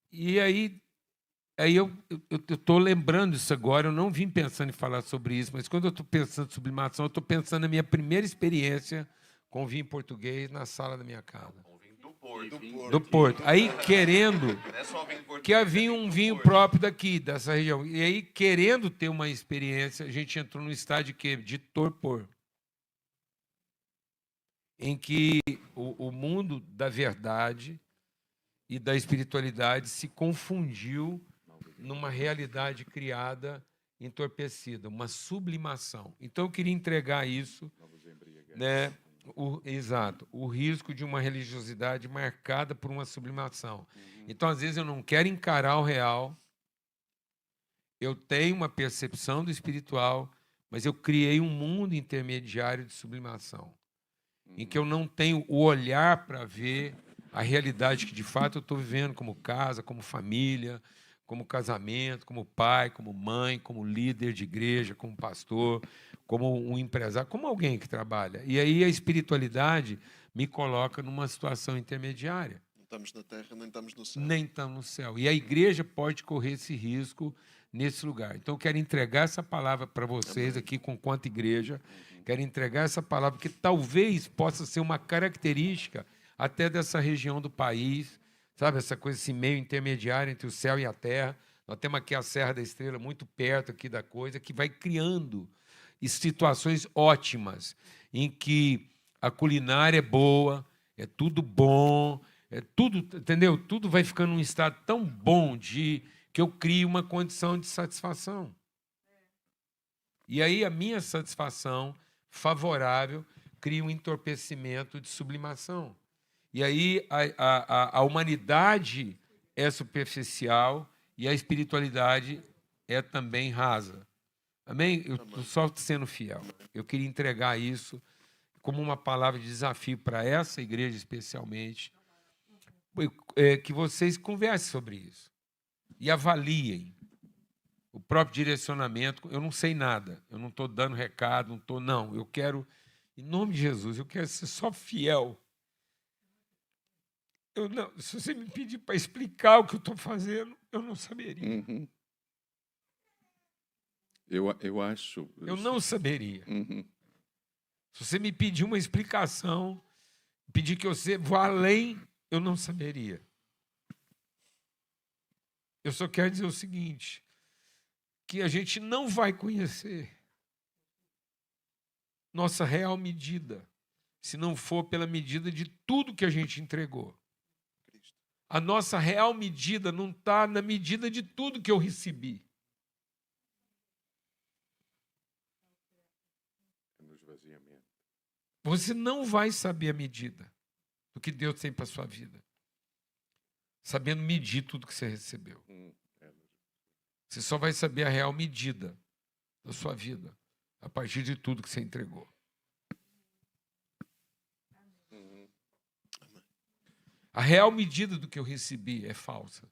E aí eu estou lembrando isso agora, eu não vim pensando em falar sobre isso, mas quando eu estou pensando em sublimação, eu estou pensando na minha primeira experiência com vinho português na sala da minha casa. Do Porto. Aí querendo, que havia um vinho próprio daqui, dessa região. E aí, querendo ter uma experiência, a gente entrou no estádio de torpor, em que o mundo da verdade e da espiritualidade se confundiu numa realidade criada, entorpecida, uma sublimação. Então, eu queria entregar isso, né? Exato, o risco de uma religiosidade marcada por uma sublimação. Então, às vezes, eu não quero encarar o real, eu tenho uma percepção do espiritual, mas eu criei um mundo intermediário de sublimação, em que eu não tenho o olhar para ver a realidade que, de fato, eu estou vivendo como casa, como família, como casamento, como pai, como mãe, como líder de igreja, como pastor, como um empresário, como alguém que trabalha. E aí a espiritualidade me coloca numa situação intermediária. Não estamos na terra, nem estamos no céu. Nem estamos no céu. E a igreja pode correr esse risco nesse lugar. Então, eu quero entregar essa palavra para vocês aqui, com quanto igreja. Quero entregar essa palavra, que talvez possa ser uma característica até dessa região do país, sabe, essa coisa assim, meio intermediária entre o céu e a terra. Nós temos aqui a Serra da Estrela, muito perto aqui da coisa, que vai criando situações ótimas, em que a culinária é boa, é tudo bom, é tudo, entendeu? Tudo vai ficando num estado tão bom que eu crio uma condição de satisfação. E aí a minha satisfação favorável cria um entorpecimento de sublimação. E aí a humanidade é superficial e a espiritualidade é também rasa. Amém? Eu estou só sendo fiel. Eu queria entregar isso como uma palavra de desafio para essa igreja especialmente, que vocês conversem sobre isso e avaliem o próprio direcionamento. Eu não sei nada, eu não estou dando recado, não. Eu quero, em nome de Jesus, eu quero ser só fiel. Se você me pedir para explicar o que eu estou fazendo, eu não saberia. Uhum. Eu acho. Eu não saberia. Uhum. Se você me pedir uma explicação, pedir que você vá além, eu não saberia. Eu só quero dizer o seguinte, que a gente não vai conhecer nossa real medida, se não for pela medida de tudo que a gente entregou. A nossa real medida não está na medida de tudo que eu recebi. Você não vai saber a medida do que Deus tem para a sua vida, sabendo medir tudo que você recebeu. Você só vai saber a real medida da sua vida a partir de tudo que você entregou. A real medida do que eu recebi é falsa.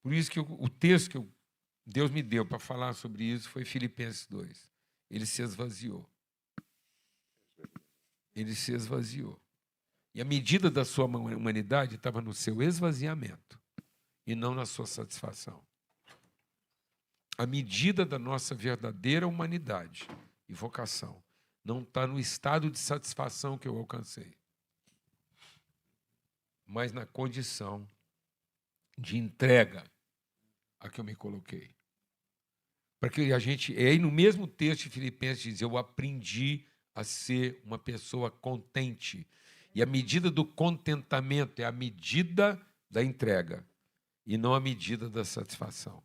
Por isso que o texto que Deus me deu para falar sobre isso foi Filipenses 2. Ele se esvaziou. Ele se esvaziou. E a medida da sua humanidade estava no seu esvaziamento e não na sua satisfação. A medida da nossa verdadeira humanidade e vocação não está no estado de satisfação que eu alcancei, mas na condição de entrega a que eu me coloquei. Para que a gente, e aí no mesmo texto de Filipenses diz, eu aprendi a ser uma pessoa contente. E a medida do contentamento é a medida da entrega e não a medida da satisfação.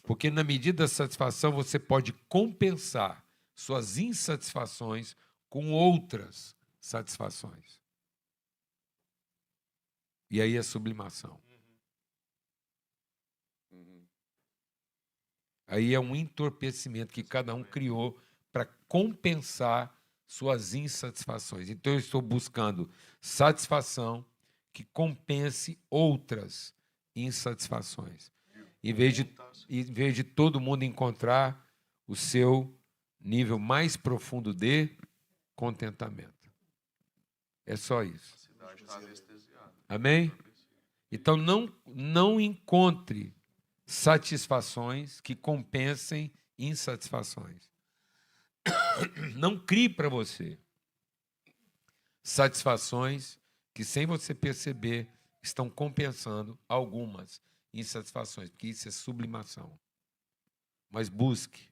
Porque na medida da satisfação você pode compensar suas insatisfações com outras satisfações. E aí é sublimação. Aí é um entorpecimento que cada um criou para compensar suas insatisfações. Então, eu estou buscando satisfação que compense outras insatisfações. Em vez de todo mundo encontrar o seu nível mais profundo de contentamento. É só isso. Amém? Então, não encontre satisfações que compensem insatisfações. Não crie para você satisfações que, sem você perceber, estão compensando algumas insatisfações, porque isso é sublimação. Mas busque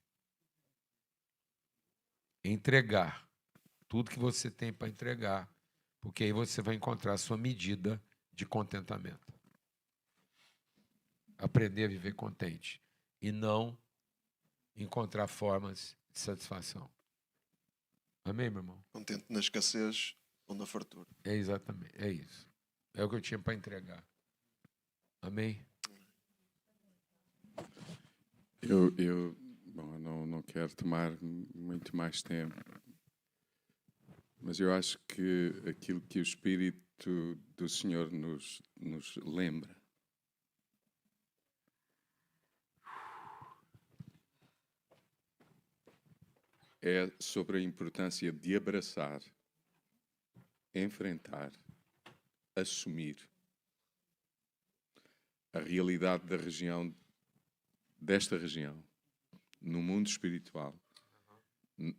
entregar tudo que você tem para entregar, porque aí você vai encontrar a sua medida de contentamento. Aprender a viver contente e não encontrar formas de satisfação. Amém, meu irmão? Contente na escassez ou na fartura. É exatamente, é isso. É o que eu tinha para entregar. Amém? Bom, eu não quero tomar muito mais tempo, mas eu acho que aquilo que o Espírito do Senhor nos lembra é sobre a importância de abraçar, enfrentar, assumir a realidade da região, desta região, no mundo espiritual.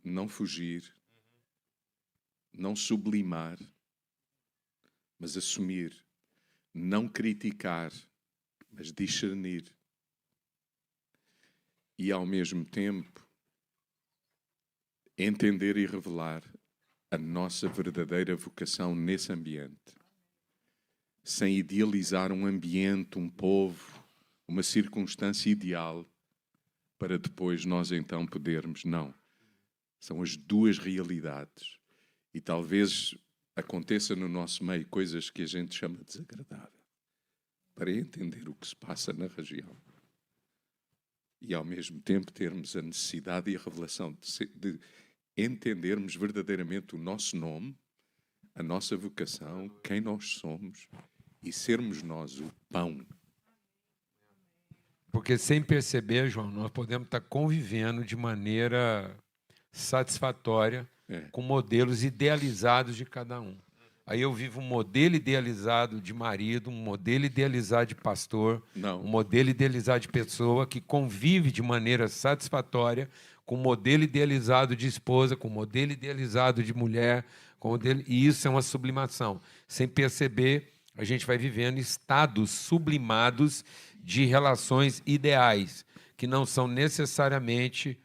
Não fugir, não sublimar, mas assumir. Não criticar, mas discernir. E, ao mesmo tempo, entender e revelar a nossa verdadeira vocação nesse ambiente. Sem idealizar um ambiente, um povo, uma circunstância ideal, para depois nós então podermos. Não. São as duas realidades. E talvez aconteça no nosso meio coisas que a gente chama de desagradável, para entender o que se passa na região. E ao mesmo tempo termos a necessidade e a revelação de entendermos verdadeiramente o nosso nome, a nossa vocação, quem nós somos e sermos nós o pão. Porque sem perceber, João, nós podemos estar convivendo de maneira satisfatória com modelos idealizados de cada um. Aí eu vivo um modelo idealizado de marido, um modelo idealizado de pastor, um modelo idealizado de pessoa que convive de maneira satisfatória com o modelo idealizado de esposa, com o modelo idealizado de mulher, e isso é uma sublimação. Sem perceber, a gente vai vivendo estados sublimados de relações ideais, que não são necessariamente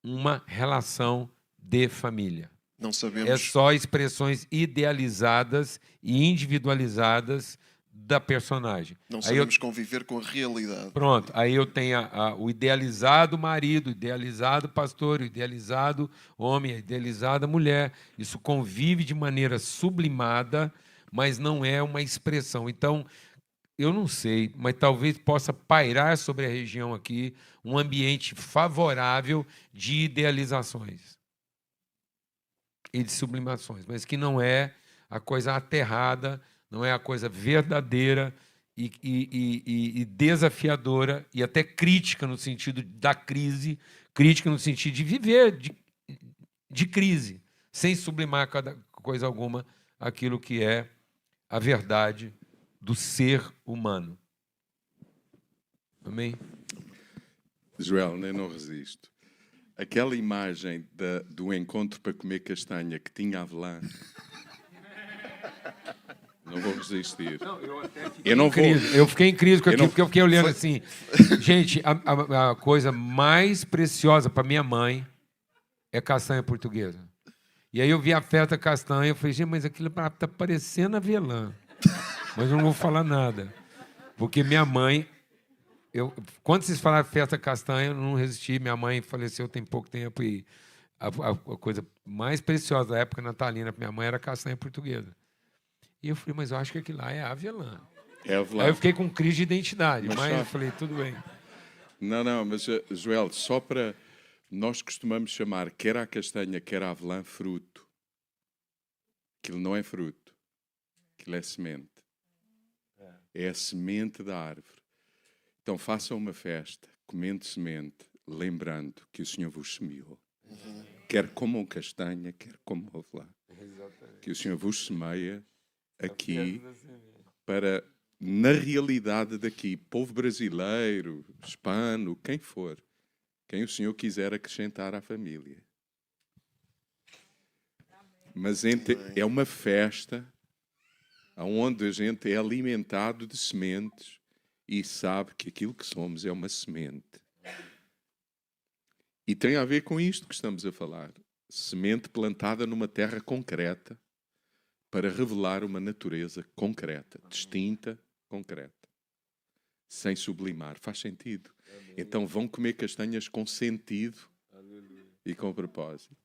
uma relação de família. Não sabemos. É só expressões idealizadas e individualizadas da personagem. Não sabemos conviver com a realidade. Pronto, aí eu tenho o idealizado marido, o idealizado pastor, o idealizado homem, a idealizada mulher. Isso convive de maneira sublimada, mas não é uma expressão. Então, eu não sei, mas talvez possa pairar sobre a região aqui um ambiente favorável de idealizações e de sublimações, mas que não é a coisa aterrada, não é a coisa verdadeira e desafiadora e até crítica no sentido da crise, crítica no sentido de viver de crise, sem sublimar coisa alguma aquilo que é a verdade do ser humano. Amém? Joel, eu não resisto. Aquela imagem do encontro para comer castanha que tinha avelã. Não vou resistir. Eu fiquei em crise com aquilo, porque eu fiquei olhando assim. Gente, a coisa mais preciosa para minha mãe é castanha portuguesa. E aí eu vi a festa castanha, eu falei, gente, mas aquilo está parecendo avelã. Mas eu não vou falar nada. Porque minha mãe... quando vocês falaram festa castanha, eu não resisti. Minha mãe faleceu tem pouco tempo e a coisa mais preciosa da época natalina para minha mãe era castanha portuguesa. E eu falei, mas eu acho que aquilo lá é avelã. É avelã. Aí eu fiquei com crise de identidade, mas eu falei, tudo bem. Não, mas, Joel, só para... Nós costumamos chamar quer a castanha, quer a avelã, fruto. Aquilo não é fruto. Aquilo é semente. É a semente da árvore. Então façam uma festa, comendo semente, lembrando que o Senhor vos semeou. quer comam castanha, quer comam lá. Que o Senhor vos semeia aqui para, na realidade daqui, povo brasileiro, hispano, quem for, quem o Senhor quiser acrescentar à família. Mas é uma festa onde a gente é alimentado de sementes e sabe que aquilo que somos é uma semente. E tem a ver com isto que estamos a falar. Semente plantada numa terra concreta para revelar uma natureza concreta, distinta, concreta. Sem sublimar. Faz sentido. Então vão comer castanhas com sentido e com propósito.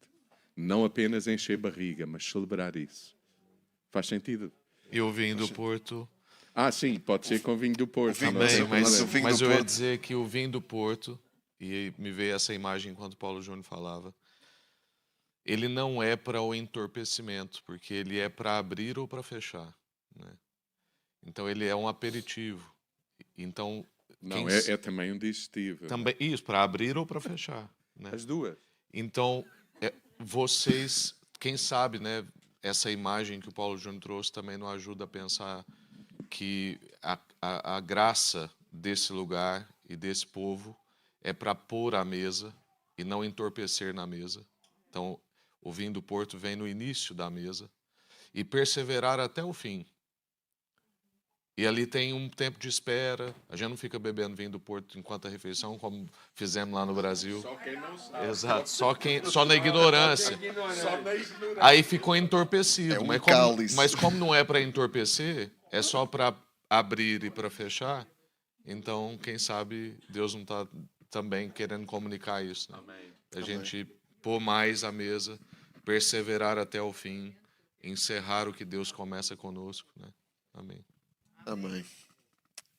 Não apenas encher barriga, mas celebrar isso. Faz sentido? E o vinho do Porto Sim, pode ser com vinho do Porto. também, mas o vinho mas do eu ia Porto- dizer que o vinho do Porto, e me veio essa imagem enquanto Paulo Júnior falava, ele não é para o entorpecimento, porque ele é para abrir ou para fechar, né? Então ele é um aperitivo. Então Não, quem é também um digestivo. também isso, para abrir ou para fechar, né? As duas. Então, vocês, quem sabe, né, essa imagem que o Paulo Júnior trouxe também nos ajuda a pensar que a graça desse lugar e desse povo é para pôr à mesa e não entorpecer na mesa. Então, o vinho do Porto vem no início da mesa e perseverar até o fim. E ali tem um tempo de espera. A gente não fica bebendo vinho do Porto enquanto a refeição, como fizemos lá no Brasil. Só quem não sabe. Exato, só na ignorância. Aí ficou entorpecido. É um mas, cálice. mas como não é para entorpecer, é só para abrir e para fechar, então, quem sabe, Deus não está também querendo comunicar isso. Né? A gente pôr mais à mesa, perseverar até o fim, encerrar o que Deus começa conosco. Né? Amém. Amém.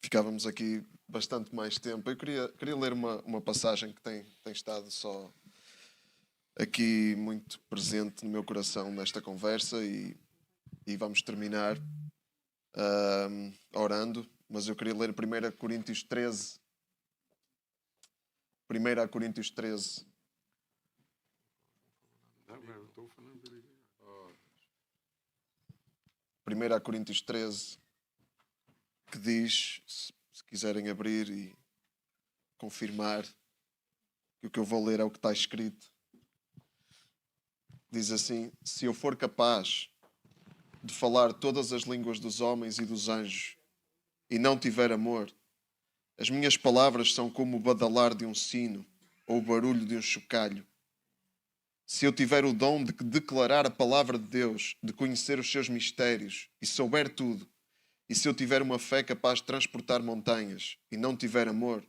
Ficávamos aqui bastante mais tempo. Eu queria ler uma passagem que tem estado só aqui muito presente no meu coração nesta conversa e vamos terminar orando. Mas eu queria ler 1 Coríntios 13. 1 Coríntios 13. Primeira Coríntios 13, que diz, se quiserem abrir e confirmar que o que eu vou ler é o que está escrito, diz assim: se eu for capaz de falar todas as línguas dos homens e dos anjos e não tiver amor, as minhas palavras são como o badalar de um sino ou o barulho de um chocalho. Se eu tiver o dom de declarar a palavra de Deus, de conhecer os seus mistérios e souber tudo, e se eu tiver uma fé capaz de transportar montanhas e não tiver amor,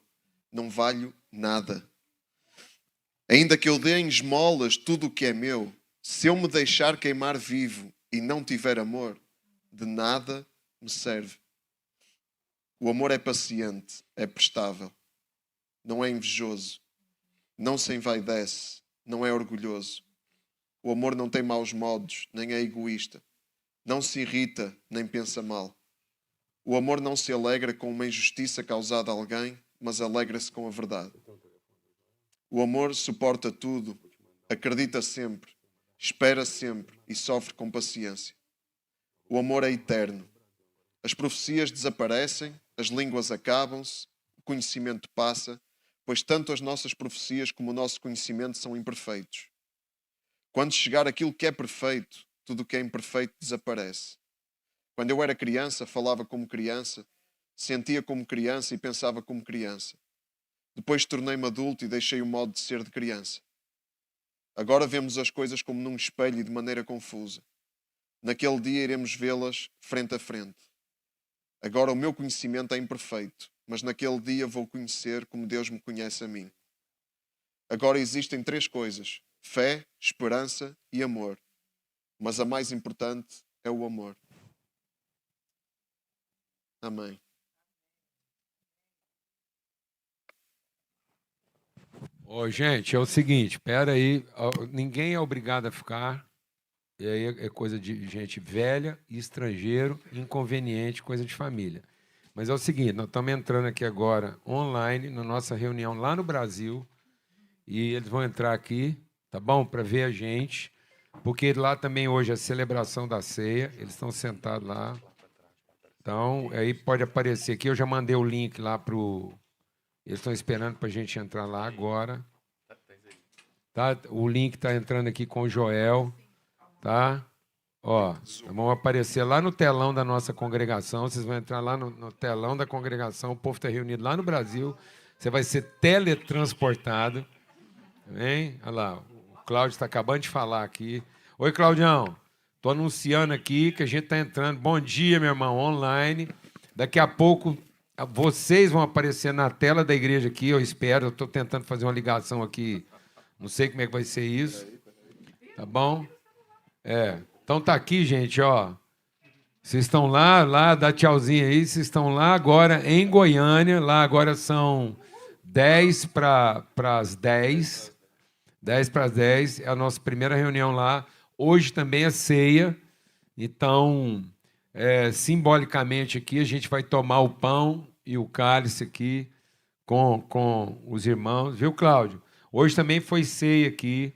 não valho nada. Ainda que eu dê em esmolas tudo o que é meu, se eu me deixar queimar vivo e não tiver amor, de nada me serve. O amor é paciente, é prestável, não é invejoso, não se envaidece, não é orgulhoso. O amor não tem maus modos, nem é egoísta, não se irrita, nem pensa mal. O amor não se alegra com uma injustiça causada a alguém, mas alegra-se com a verdade. O amor suporta tudo, acredita sempre, espera sempre e sofre com paciência. O amor é eterno. As profecias desaparecem, as línguas acabam-se, o conhecimento passa, pois tanto as nossas profecias como o nosso conhecimento são imperfeitos. Quando chegar aquilo que é perfeito, tudo o que é imperfeito desaparece. Quando eu era criança, falava como criança, sentia como criança e pensava como criança. Depois tornei-me adulto e deixei o modo de ser de criança. Agora vemos as coisas como num espelho e de maneira confusa. Naquele dia iremos vê-las frente a frente. Agora o meu conhecimento é imperfeito, mas naquele dia vou conhecer como Deus me conhece a mim. Agora existem 3 coisas: fé, esperança e amor. Mas a mais importante é o amor. Amém. Gente, é o seguinte, espera aí, ninguém é obrigado a ficar, e aí é coisa de gente velha, estrangeiro, inconveniente, coisa de família. Mas é o seguinte, nós estamos entrando aqui agora online, na nossa reunião lá no Brasil, e eles vão entrar aqui, tá bom? Para ver a gente, porque lá também hoje é a celebração da ceia, eles estão sentados lá. Então, aí pode aparecer aqui, eu já mandei o link lá para o... Eles estão esperando para a gente entrar lá agora. Tá? O link está entrando aqui com o Joel, tá? Ó, vamos aparecer lá no telão da nossa congregação, vocês vão entrar lá no telão da congregação, o povo está reunido lá no Brasil, você vai ser teletransportado. Hein? Olha lá, o Cláudio está acabando de falar aqui. Oi, Claudião. Estou anunciando aqui que a gente está entrando. Bom dia, meu irmão, online. Daqui a pouco vocês vão aparecer na tela da igreja aqui, eu espero. Eu estou tentando fazer uma ligação aqui. Não sei como é que vai ser isso. Tá bom? Então tá aqui, gente, ó. Vocês estão lá, dá tchauzinho aí. Vocês estão lá agora em Goiânia. Lá agora são 10 para as 10. 10 para as 10. É a nossa primeira reunião lá. Hoje também é ceia. Então, simbolicamente aqui, a gente vai tomar o pão e o cálice aqui com os irmãos. Viu, Cláudio? Hoje também foi ceia aqui.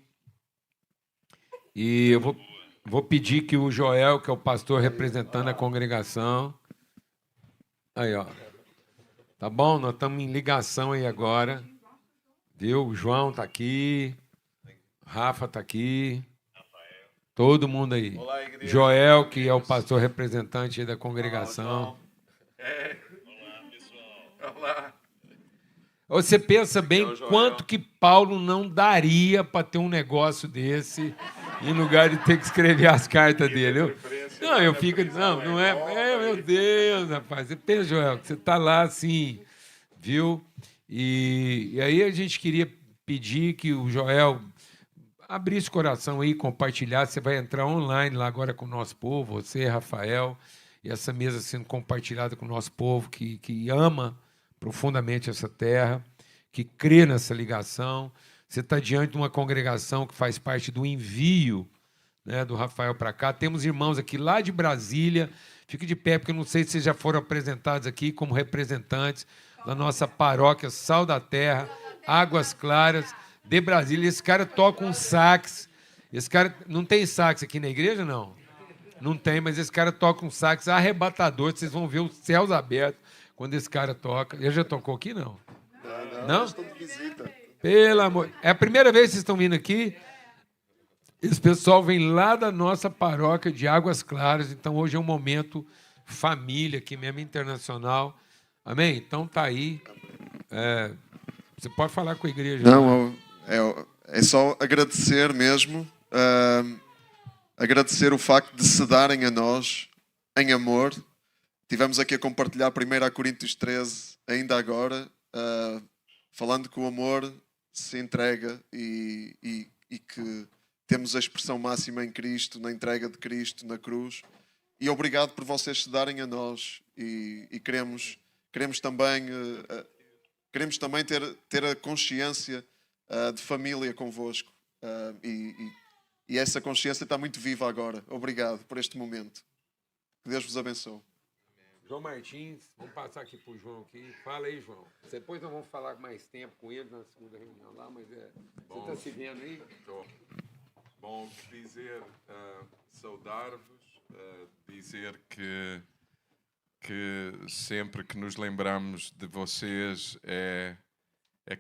E eu vou pedir que o Joel, que é o pastor representando a congregação... Aí, ó. Tá bom? Nós estamos em ligação aí agora. Viu? O João está aqui. Rafa está aqui. Todo mundo aí. Olá, igreja. Joel, que é o pastor representante aí da congregação. Olá, pessoal. Olá. Você pensa bem É o Joel. quanto que Paulo não daria para ter um negócio desse em lugar de ter que escrever as cartas dele. Não, eu fico... Não é... Meu Deus, rapaz. Você pensa, Joel, que você está lá assim, viu? E aí a gente queria pedir que o Joel abrisse o coração aí, compartilhasse. Você vai entrar online lá agora com o nosso povo, você, Rafael, e essa mesa sendo compartilhada com o nosso povo que ama profundamente essa terra, que crê nessa ligação. Você está diante de uma congregação que faz parte do envio, né, do Rafael para cá. Temos irmãos aqui lá de Brasília. Fique de pé, porque eu não sei se vocês já foram apresentados aqui como representantes da nossa paróquia Sal da Terra, Águas Claras, de Brasília. Esse cara toca um sax. Esse cara... Não tem sax aqui na igreja, não? Não tem, mas esse cara toca um sax arrebatador. Vocês vão ver os céus abertos quando esse cara toca. Ele já tocou aqui, não? Não? Estou de visita. Pelo amor... É a primeira vez que vocês estão vindo aqui? Esse pessoal vem lá da nossa paróquia de Águas Claras. Então, hoje é um momento família aqui mesmo, internacional. Amém? Então, tá aí. Você pode falar com a igreja. Não, é só agradecer mesmo. Agradecer o facto de se darem a nós em amor. Tivemos aqui a compartilhar 1 Coríntios 13, ainda agora, falando que o amor se entrega e que temos a expressão máxima em Cristo, na entrega de Cristo, na cruz. E obrigado por vocês se darem a nós. E queremos também ter a consciência de família convosco. E essa consciência está muito viva agora. Obrigado por este momento. Que Deus vos abençoe. João Martins, vamos passar aqui para o João aqui. Fala aí, João. Depois nós vamos falar mais tempo com ele na segunda reunião lá, mas você está se vendo aí? Estou. Bom dizer, saudar-vos, dizer que sempre que nos lembramos de vocês é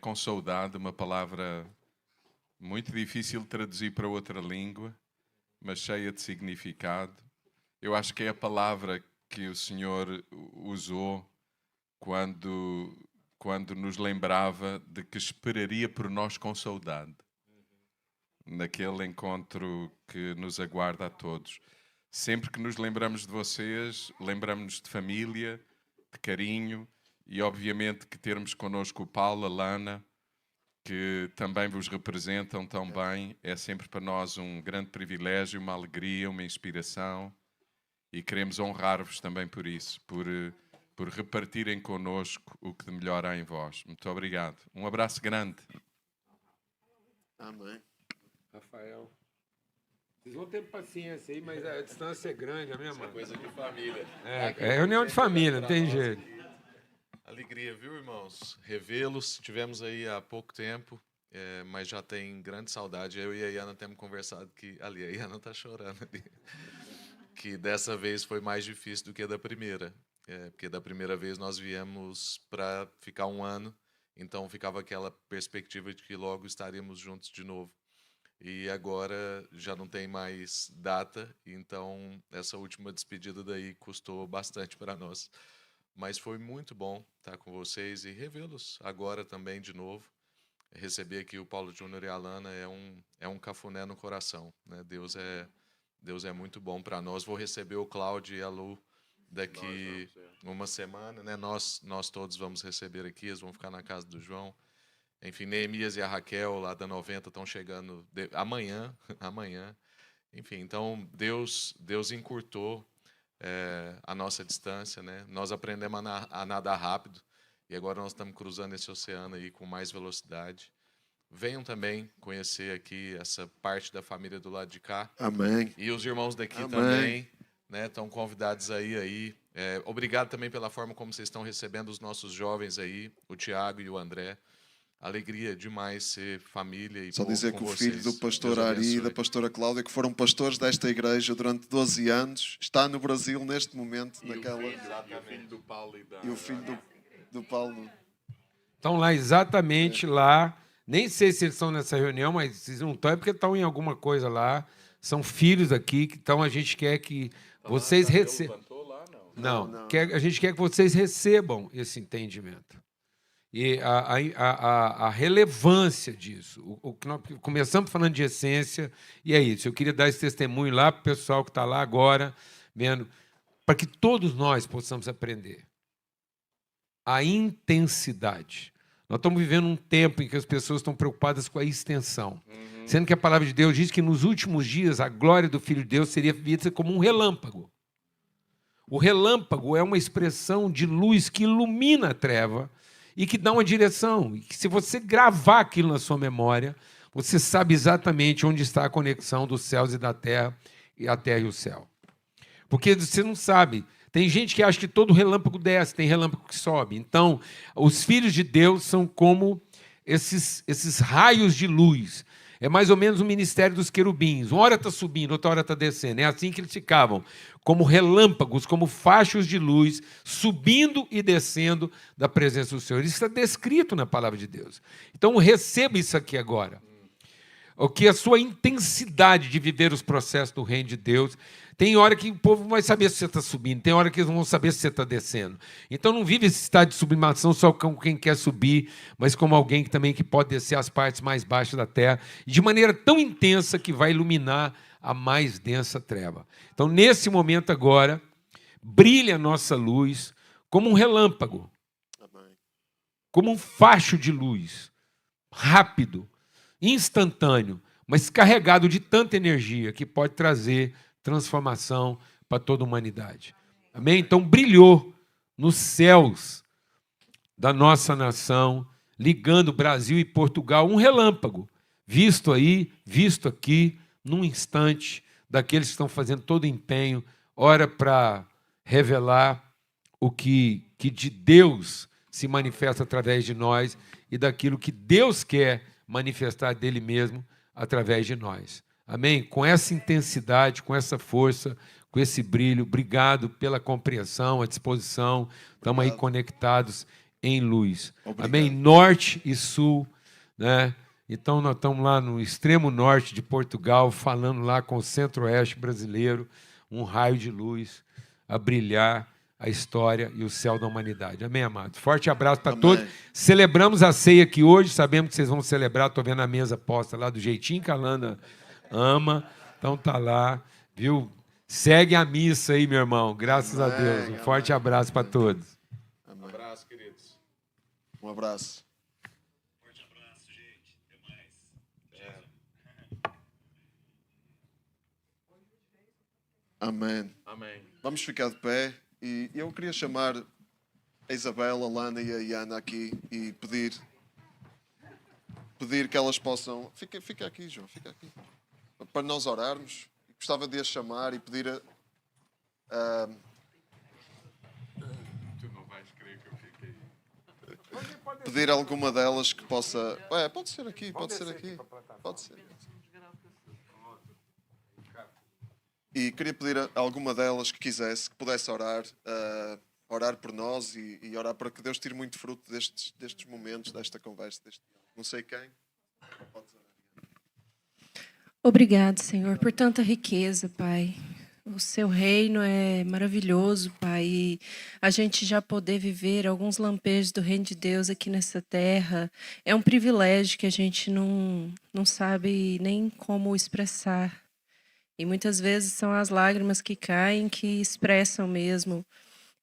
com saudade, uma palavra muito difícil de traduzir para outra língua, mas cheia de significado. Eu acho que é a palavra que o Senhor usou quando nos lembrava de que esperaria por nós com saudade, naquele encontro que nos aguarda a todos. Sempre que nos lembramos de vocês, lembramos-nos de família, de carinho e, obviamente, que termos connosco o Paulo, a Lana, que também vos representam tão bem. É sempre para nós um grande privilégio, uma alegria, uma inspiração e queremos honrar-vos também por isso, por repartirem connosco o que de melhor há em vós. Muito obrigado. Um abraço grande. Amém. Rafael. Vocês vão ter paciência aí, mas a distância é grande, a minha mãe. Coisa de família. É reunião de família, não tem jeito. Alegria, viu, irmãos? Revê-los. Tivemos aí há pouco tempo. mas já tem grande saudade. Eu e a Iana temos conversado que... Ali, a Iana está chorando ali. Que dessa vez foi mais difícil do que a da primeira. Porque da primeira vez nós viemos para ficar um ano, então ficava aquela perspectiva de que logo estaríamos juntos de novo. E agora já não tem mais data, então essa última despedida daí custou bastante para nós. Mas foi muito bom estar com vocês e revê-los agora também de novo. Receber aqui o Paulo Júnior e a Alana é um cafuné no coração, né? Deus é muito bom para nós. Vou receber o Cláudio e a Lu daqui uma semana, né? Nós todos vamos receber aqui, eles vão ficar na casa do João. Enfim, Neemias e a Raquel, lá da 90, estão chegando amanhã. Enfim, então Deus encurtou a nossa distância, né? Nós aprendemos a nadar rápido e agora nós estamos cruzando esse oceano aí com mais velocidade. Venham também conhecer aqui essa parte da família do lado de cá. Amém. E os irmãos daqui Amém. também, né? Estão convidados aí. Obrigado também pela forma como vocês estão recebendo os nossos jovens aí, o Tiago e o André. Alegria demais ser família e Só povo dizer com que o vocês. filho do pastor Deus Ari e abençoe. da pastora Cláudia, que foram pastores desta igreja durante 12 anos, está no Brasil neste momento, naquela... E o filho do Paulo e da... E o filho do Paulo. Estão lá exatamente lá. Nem sei se eles estão nessa reunião, mas se não estão é porque estão em alguma coisa lá. São filhos aqui, então a gente quer que vocês recebam. Levantou lá, não? Não, a gente quer que vocês recebam esse entendimento. E a relevância disso. O que nós começamos falando de essência, e é isso. Eu queria dar esse testemunho lá para o pessoal que está lá agora, vendo, para que todos nós possamos aprender. A intensidade. Nós estamos vivendo um tempo em que as pessoas estão preocupadas com a extensão. Sendo que a palavra de Deus diz que nos últimos dias a glória do Filho de Deus seria vista como um relâmpago. O relâmpago é uma expressão de luz que ilumina a treva e que dá uma direção. E que se você gravar aquilo na sua memória, você sabe exatamente onde está a conexão dos céus e da terra, e a terra e o céu. Porque você não sabe. Tem gente que acha que todo relâmpago desce, tem relâmpago que sobe. Então, os filhos de Deus são como esses raios de luz. É mais ou menos o ministério dos querubins. Uma hora está subindo, outra hora está descendo. É assim que eles ficavam, como relâmpagos, como fachos de luz, subindo e descendo da presença do Senhor. Isso está descrito na palavra de Deus. Então, receba isso aqui agora. O que a sua intensidade de viver os processos do reino de Deus. Tem hora que o povo vai saber se você está subindo, tem hora que eles não vão saber se você está descendo. Então não vive esse estado de sublimação só como quem quer subir, mas como alguém que também pode descer as partes mais baixas da terra, de maneira tão intensa que vai iluminar a mais densa treva. Então, nesse momento agora, brilha a nossa luz como um relâmpago, como um facho de luz, rápido, instantâneo, mas carregado de tanta energia que pode trazer transformação para toda a humanidade. Amém? Então, brilhou nos céus da nossa nação, ligando Brasil e Portugal, um relâmpago, visto aí, visto aqui, num instante, daqueles que estão fazendo todo o empenho, ora para revelar o que de Deus se manifesta através de nós e daquilo que Deus quer manifestar dele mesmo através de nós. Amém? Com essa intensidade, com essa força, com esse brilho, obrigado pela compreensão, a disposição. Estamos aí conectados em luz. Obrigado. Amém? Norte e sul, né? Então, nós estamos lá no extremo norte de Portugal, falando lá com o centro-oeste brasileiro, um raio de luz a brilhar a história e o céu da humanidade. Amém, amados? Forte abraço para todos. Celebramos a ceia aqui hoje, sabemos que vocês vão celebrar, estou vendo a mesa posta lá do jeitinho que a Lana ama, então tá lá, viu? Segue a missa aí, meu irmão, graças a Deus. Um forte abraço para todos. Um abraço, queridos. Um abraço. Forte abraço, gente. Até mais. Amém. Amém. Vamos ficar de pé e eu queria chamar a Isabel, a Lana e a Iana aqui e pedir que elas possam... Fica aqui, João, fica aqui. Para nós orarmos. Gostava de as chamar e pedir Tu não vais crer que eu fiquei. pedir alguma delas que possa... pode ser aqui, pode ser aqui. Pode ser. E queria pedir a alguma delas que quisesse, que pudesse orar por nós e orar para que Deus tire muito fruto destes momentos, desta conversa. Não sei quem. Obrigado, Senhor, por tanta riqueza, Pai. O seu reino é maravilhoso, Pai, e a gente já poder viver alguns lampejos do reino de Deus aqui nessa terra é um privilégio que a gente não sabe nem como expressar. E muitas vezes são as lágrimas que caem que expressam mesmo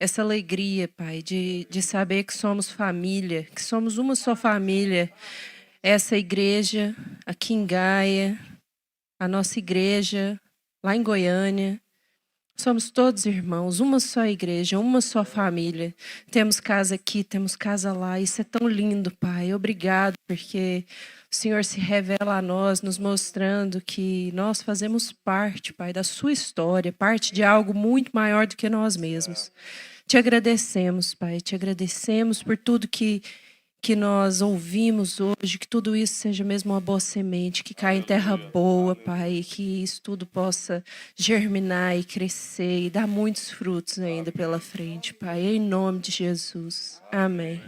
essa alegria, Pai, de saber que somos família, que somos uma só família. Essa igreja aqui em Gaia, a nossa igreja lá em Goiânia, somos todos irmãos, uma só igreja, uma só família. Temos casa aqui, temos casa lá. Isso é tão lindo, Pai. Obrigado, porque o Senhor se revela a nós, nos mostrando que nós fazemos parte, Pai, da sua história, parte de algo muito maior do que nós mesmos. Te agradecemos, Pai, te agradecemos por tudo que nós ouvimos hoje, que tudo isso seja mesmo uma boa semente, que caia em terra boa, Pai, e que isso tudo possa germinar e crescer e dar muitos frutos ainda pela frente, Pai, em nome de Jesus. Amém.